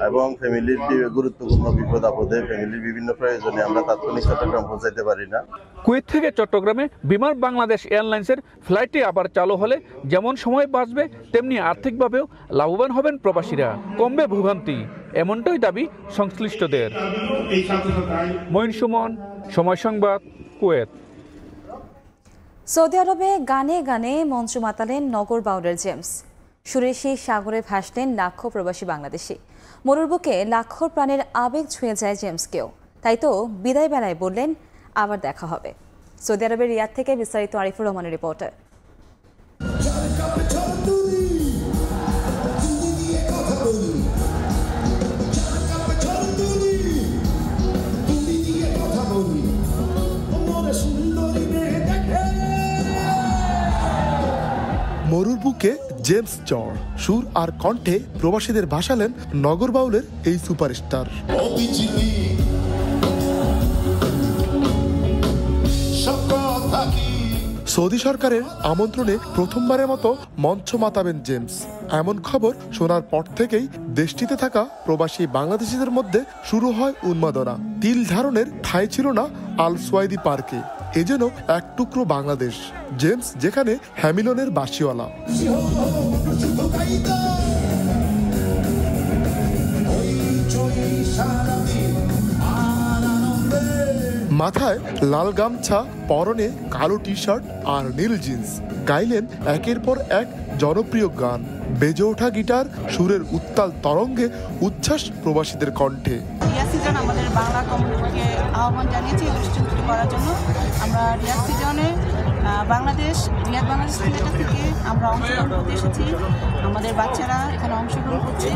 এবং ফ্যামিলির গুরুত্বপূর্ণ বিপদ আপদে, ফ্যামিলির বিভিন্ন প্রয়োজনে আমরা তাৎক্ষণিক চট্টগ্রাম পৌঁছাইতে পারি না। কুয়েত থেকে চট্টগ্রামে বিমান বাংলাদেশ এয়ারলাইন্সের ফ্লাইটটি আবার চালু হলে যেমন সময় বাঁচবে তেমনি আর্থিকভাবেও লাভবান হবেন প্রবাসীরা, কমবে ভোগান্তি, এমনটাই দাবি সংশ্লিষ্টদের। মঈন সুমন, সময় সংবাদ, কুয়েত। সৌদি আরবে গানে গানে মঞ্চ মাতালেন নগর বাউলের জেমস। সুরের সেই সাগরে ভাসলেন লাখো প্রবাসী বাংলাদেশি। মরুর বুকে লাখো প্রাণের আবেগ ছুঁয়ে যায় জেমসকেও। তাই তো বিদায় বেলায় বললেন আবার দেখা হবে। সৌদি আরবের রিয়াদ থেকে বিস্তারিত আরিফুর রহমানের রিপোর্টে। মরুর বুকে জেমস চর, সুর আর কণ্ঠে প্রবাসীদের ভাসালেন নগর বাউলের এই সুপারস্টার। সৌদি সরকারের আমন্ত্রণে প্রথমবারের মতো মঞ্চ মাতাবেন জেমস। এমন খবর শোনার পর থেকেই দেশটিতে থাকা প্রবাসী বাংলাদেশিদের মধ্যে শুরু হয় উন্মাদনা। তিল ধারণের ঠাঁই ছিল না আল সোয়াইদি পার্কে। এ যেন এক টুকরো বাংলাদেশ। জেমস যেখানে হ্যামিলনের বাঁশিওয়ালা। মাথায় লাল গামছা, পরনে কালো টি শার্ট আর নীল জিন্স, গাইলেন একের পর এক জনপ্রিয় গান। বেজে ওঠা গিটার, সুরের উত্তাল তরঙ্গে উচ্ছ্বাস প্রবাসীদের কণ্ঠে। রিয়াদ সিজন আমাদের বাংলা কমিউনিটিকে আহ্বান জানিয়েছি অনুষ্ঠানটি করার জন্য। আমরা রিয়াদ সিজনে রিয়াদ বাংলাদেশ থিয়েটার থেকে আমরা অংশগ্রহণ করতে এসেছি। আমাদের বাচ্চারা এখানে অংশগ্রহণ করছে।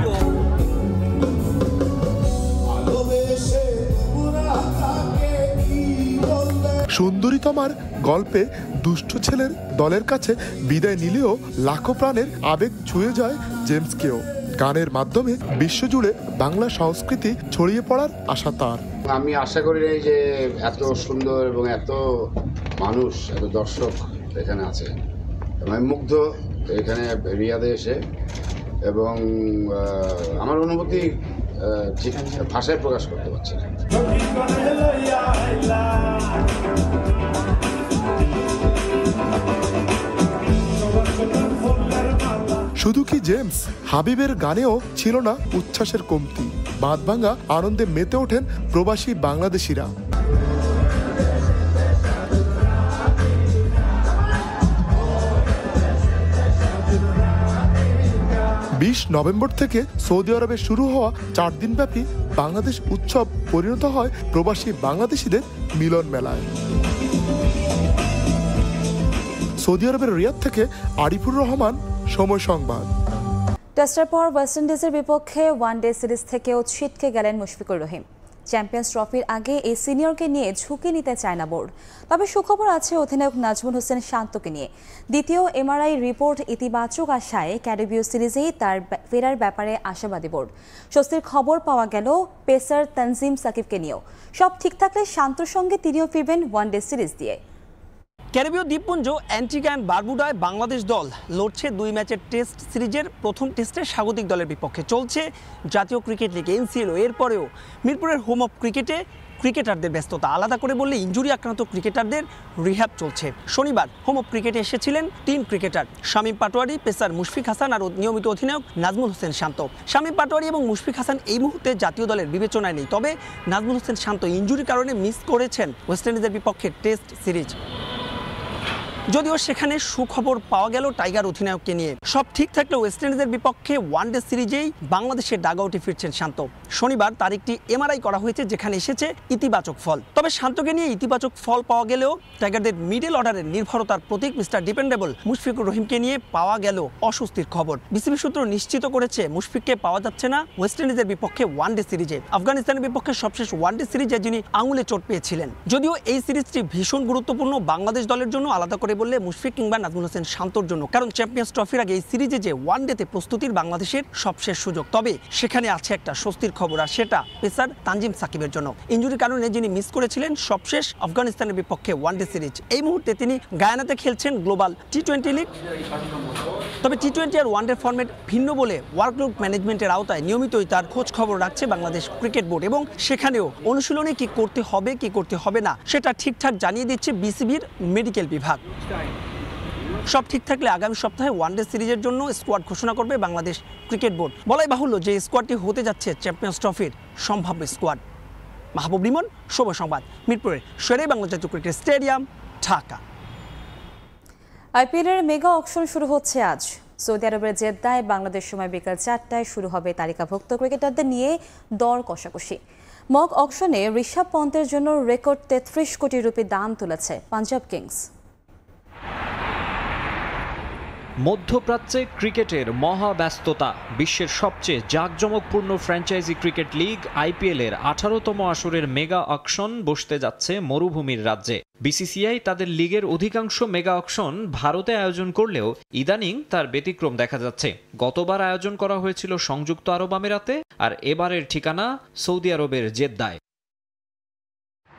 সুন্দরীতমার গল্পে দুষ্ট ছেলের দলের কাছে বিদায় নিলেও লাখো প্রাণের আবেগ ছুঁয়ে যায় জেমসকেও। গানের মাধ্যমে বিশ্বজুড়ে বাংলা সংস্কৃতি ছড়িয়ে পড়ার আশা তার। আমি আশা করি যে এত সুন্দর এবং এত মানুষ, এত দর্শক এখানে আছে। আমি মুগ্ধ এখানে রিয়াদে এসে, এবং আমার অনুভূতি ঠিক ভাষায় প্রকাশ করতে পারছি না। শুধু কি জেমস, হাবিবের গানেও ছিল না উচ্ছ্বাসের কমতি। বাঁধ ভাঙা আনন্দে মেতে ওঠেন প্রবাসী বাংলাদেশিরা। 20 নভেম্বর থেকে সৌদি আরবে শুরু হওয়া 4 দিনব্যাপী বাংলাদেশ উৎসব পরিণত হয় প্রবাসী বাংলাদেশিদের মিলন মেলায়। সৌদি আরবের রিয়াদ থেকে আরিফুর রহমান, সময় সংবাদ। টেস্টের পর ওয়েস্ট ইন্ডিজের বিপক্ষে ওয়ানডে সিরিজ থেকেও ছিটকে গেলেন মুশফিকুর রহিম। চ্যাম্পিয়ন্স ট্রফির আগে এই সিনিয়রকে নিয়ে ঝুঁকি নিতে চায় না বোর্ড। তবে সুখবর আছে অধিনায়ক নাজমুল হোসেন শান্তকে নিয়ে। দ্বিতীয় এমআরআই রিপোর্ট ইতিবাচক আশায় ক্যারিবীয় সিরিজেই তার ফেরার ব্যাপারে আশাবাদী বোর্ড। স্বস্তির খবর পাওয়া গেল পেসার তানজিম সাকিবকে নিয়েও। সব ঠিক থাকলে শান্তর সঙ্গে তিনিও ফিরবেন ওয়ানডে সিরিজ দিয়ে। ক্যারিবীয় দ্বীপপুঞ্জ অ্যান্টিগা অ্যান্ড বারবুডায় বাংলাদেশ দল লড়ছে 2 ম্যাচের টেস্ট সিরিজের প্রথম টেস্টে স্বাগতিক দলের বিপক্ষে। চলছে জাতীয় ক্রিকেট লিগ NCL। এরপরেও মিরপুরের হোম অফ ক্রিকেটে ক্রিকেটারদের ব্যস্ততা। আলাদা করে বললে ইনজুরি আক্রান্ত ক্রিকেটারদের রিহ্যাব চলছে। শনিবার হোম অফ ক্রিকেটে এসেছিলেন 3 ক্রিকেটার, শামীম পাটোয়ারি, পেসার মুশফিক হাসান আর নিয়মিত অধিনায়ক নাজমুল হোসেন শান্ত। শামীম পাটোয়ারি এবং মুশফিক হাসান এই মুহূর্তে জাতীয় দলের বিবেচনায় নেই। তবে নাজমুল হোসেন শান্ত ইনজুরির কারণে মিস করেছেন ওয়েস্ট ইন্ডিজের বিপক্ষে টেস্ট সিরিজ। যদিও সেখানে সুখবর পাওয়া গেল টাইগার অধিনায়ককে নিয়ে। সব ঠিক থাকলে ওয়েস্ট ইন্ডিজের বিপক্ষে ওয়ানডে সিরিজেই বাংলাদেশের ডাগআউটে ফিরছেন শান্ত। শনিবার তার একটি এমআরআই করা হয়েছে, যেখানে এসেছে ইতিবাচক ফল। তবে শান্তকে নিয়ে ইতিবাচক ফল পাওয়া গেলেও টাইগারদের মিডল অর্ডারের নির্ভরতার প্রতীক মিস্টার ডিপেন্ডেবল মুশফিকুর রহিমকে নিয়ে পাওয়া গেল অস্বস্তির খবর। বিসিবি সূত্র নিশ্চিত করেছে মুশফিককে পাওয়া যাচ্ছে না ওয়েস্ট ইন্ডিজের বিপক্ষে ওয়ানডে সিরিজে। আফগানিস্তানের বিপক্ষে সবশেষ ওয়ানডে সিরিজে যিনি আঙুলে চোট পেয়েছিলেন। যদিও এই সিরিজটি ভীষণ গুরুত্বপূর্ণ বাংলাদেশ দলের জন্য, আলাদা করে বললে মুশফিক কিংবা নাজমুল হোসেন শান্তর জন্য। কারণ চ্যাম্পিয়ন্স ট্রফির আগে এই সিরিজে যে ওয়ানডেতে প্রস্তুতির বাংলাদেশের সবশেষ সুযোগ। তবে সেখানে আছে একটা স্বস্তির খবর, আর সেটা পেসার তানজিম সাকিবের জন্য। ইনজুরির কারণে যিনি মিস করেছিলেন সবশেষ আফগানিস্তানের বিপক্ষে ওয়ানডে সিরিজ, এই মুহূর্তে তিনি গায়ানাতে খেলছেন গ্লোবাল T20 লিগ। তবে T20 আর ওয়ানডে ফরম্যাট ভিন্ন বলে ওয়ার্কলোড ম্যানেজমেন্টের আওতায় নিয়মিতই তার খোঁজ খবর রাখছে বাংলাদেশ ক্রিকেট বোর্ড, এবং সেখানেও অনুশীলনে কি করতে হবে কি করতে হবে না সেটা ঠিকঠাক জানিয়ে দিচ্ছে বিসিবির মেডিকেল বিভাগ। সব ঠিক থাকলে আগামী সপ্তাহে ওয়ানডে সিরিজের জন্য স্কোয়াড ঘোষণা করবে বাংলাদেশ ক্রিকেট বোর্ড। বলাই বাহুল্য যে স্কোয়াডটি হতে যাচ্ছে চ্যাম্পিয়ন্স ট্রফির সম্ভাব্য স্কোয়াড। মাহবুব রিমন, সময় সংবাদ, মিরপুরের শেরে বাংলা জাতীয় ক্রিকেট স্টেডিয়াম, ঢাকা। আইপিএলের মেগা অকশন শুরু হচ্ছে আজ। সৌদি আরবের জেদ্দায় বাংলাদেশ সময় বিকাল 4টায় শুরু হবে তালিকাভুক্ত ক্রিকেটারদের নিয়ে দর কষাকষি। মক অকশনে ঋষভ পন্তের জন্য রেকর্ড 33 কোটি রুপি দাম তুলেছে পাঞ্জাব কিংস। মধ্যপ্রাচ্যে ক্রিকেটের মহাব্যস্ততা। বিশ্বের সবচেয়ে জাঁকজমকপূর্ণ ফ্র্যাঞ্চাইজি ক্রিকেট লিগ আইপিএলের 18তম আসরের মেগা অকশন বসতে যাচ্ছে মরুভূমির রাজ্যে। বিসিসিআই তাদের লিগের অধিকাংশ মেগা অকশন ভারতে আয়োজন করলেও ইদানিং তার ব্যতিক্রম দেখা যাচ্ছে। গতবার আয়োজন করা হয়েছিল সংযুক্ত আরব আমিরাতে, আর এবারের ঠিকানা সৌদি আরবের জেদ্দায়।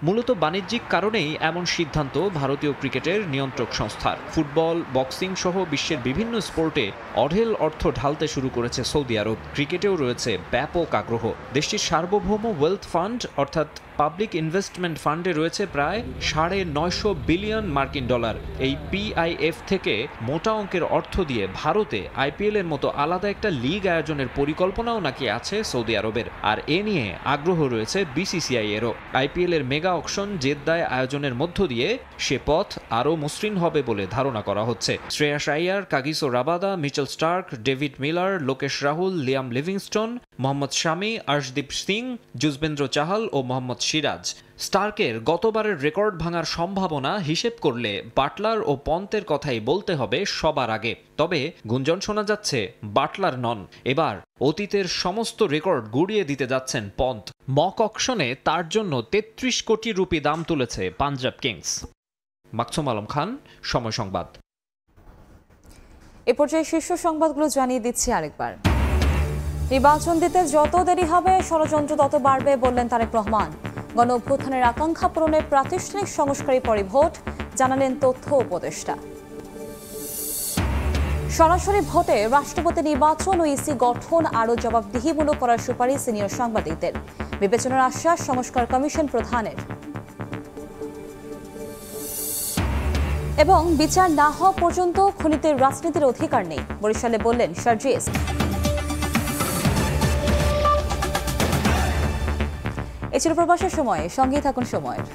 মূলত বাণিজ্যিক কারণেই এমন সিদ্ধান্ত ভারতীয় ক্রিকেটের নিয়ন্ত্রক সংস্থার। ফুটবল, বক্সিং সহ বিশ্বের বিভিন্ন স্পোর্টে অঢেল অর্থ ঢালতে শুরু করেছে সৌদি আরব। ক্রিকেটেও রয়েছে ব্যাপক আগ্রহ। দেশটির সার্বভৌম ওয়েলথ ফান্ড অর্থাৎ পাবলিক ইনভেস্টমেন্ট ফান্ডে রয়েছে প্রায় $950 বিলিয়ন মার্কিন ডলার। এই PIF থেকে মোটা অঙ্কের অর্থ দিয়ে ভারতে আইপিএলের মতো আলাদা একটা লিগ আয়োজনের পরিকল্পনাও নাকি আছে সৌদি আরবের, আর এ নিয়ে আগ্রহ রয়েছে বিসিসিআই এরও। আইপিএলের মেগা অকশন জেদ্দায় আয়োজনের মধ্য দিয়ে সে পথ আরও মসৃণ হবে বলে ধারণা করা হচ্ছে। Shreyas Iyer, Kagiso Rabada, Mitchell Starc, David Miller, Lokesh Rahul, Liam Livingstone, Mohammed Shami, Arshdeep Singh, Yuzvendra Chahal ও মোহাম্মদ সিরাজ। স্টার্কের গতবারের রেকর্ড ভাঙার সম্ভাবনা হিসেব করলে বাটলার ও পন্তের কথাই বলতে হবে সবার আগে। তবে গুঞ্জন শোনা যাচ্ছে বাটলার নন, এবার অতীতের সমস্ত রেকর্ড গুড়িয়ে দিতে যাচ্ছেন পন্ত। মক অকশনে তার জন্য 33 কোটি রুপি দাম তুলেছে পাঞ্জাব কিংস। মাকসুম আলম খান, সময় সংবাদ। এ পর্যায়ে শীর্ষ সংবাদগুলো জানিয়ে দিচ্ছি আরেকবার। নির্বাচন দিতে যত দেরি হবে ষড়যন্ত্র তত বাড়বে বললেন তারেক রহমান। গণ অভ্যুত্থানের আকাঙ্ক্ষা পূরণে প্রাতিষ্ঠানিক সংস্কারী পরে ভোট, জানালেন তথ্য উপদেষ্টা। সরাসরি ভোটে রাষ্ট্রপতি নির্বাচন ও ইসি গঠন আরও জবাবদিহিমূলক করার সুপারিশ সিনিয়র সাংবাদিকদের। বিবেচনার আশ্বাস সংস্কার কমিশন প্রধানের। এবং বিচার না হওয়া পর্যন্ত খুনিদের রাজনীতির অধিকার নেই, বরিশালে বললেন শারজিস। এ ছিল প্রবাসের সময়, সঙ্গেই থাকুন সময়ের।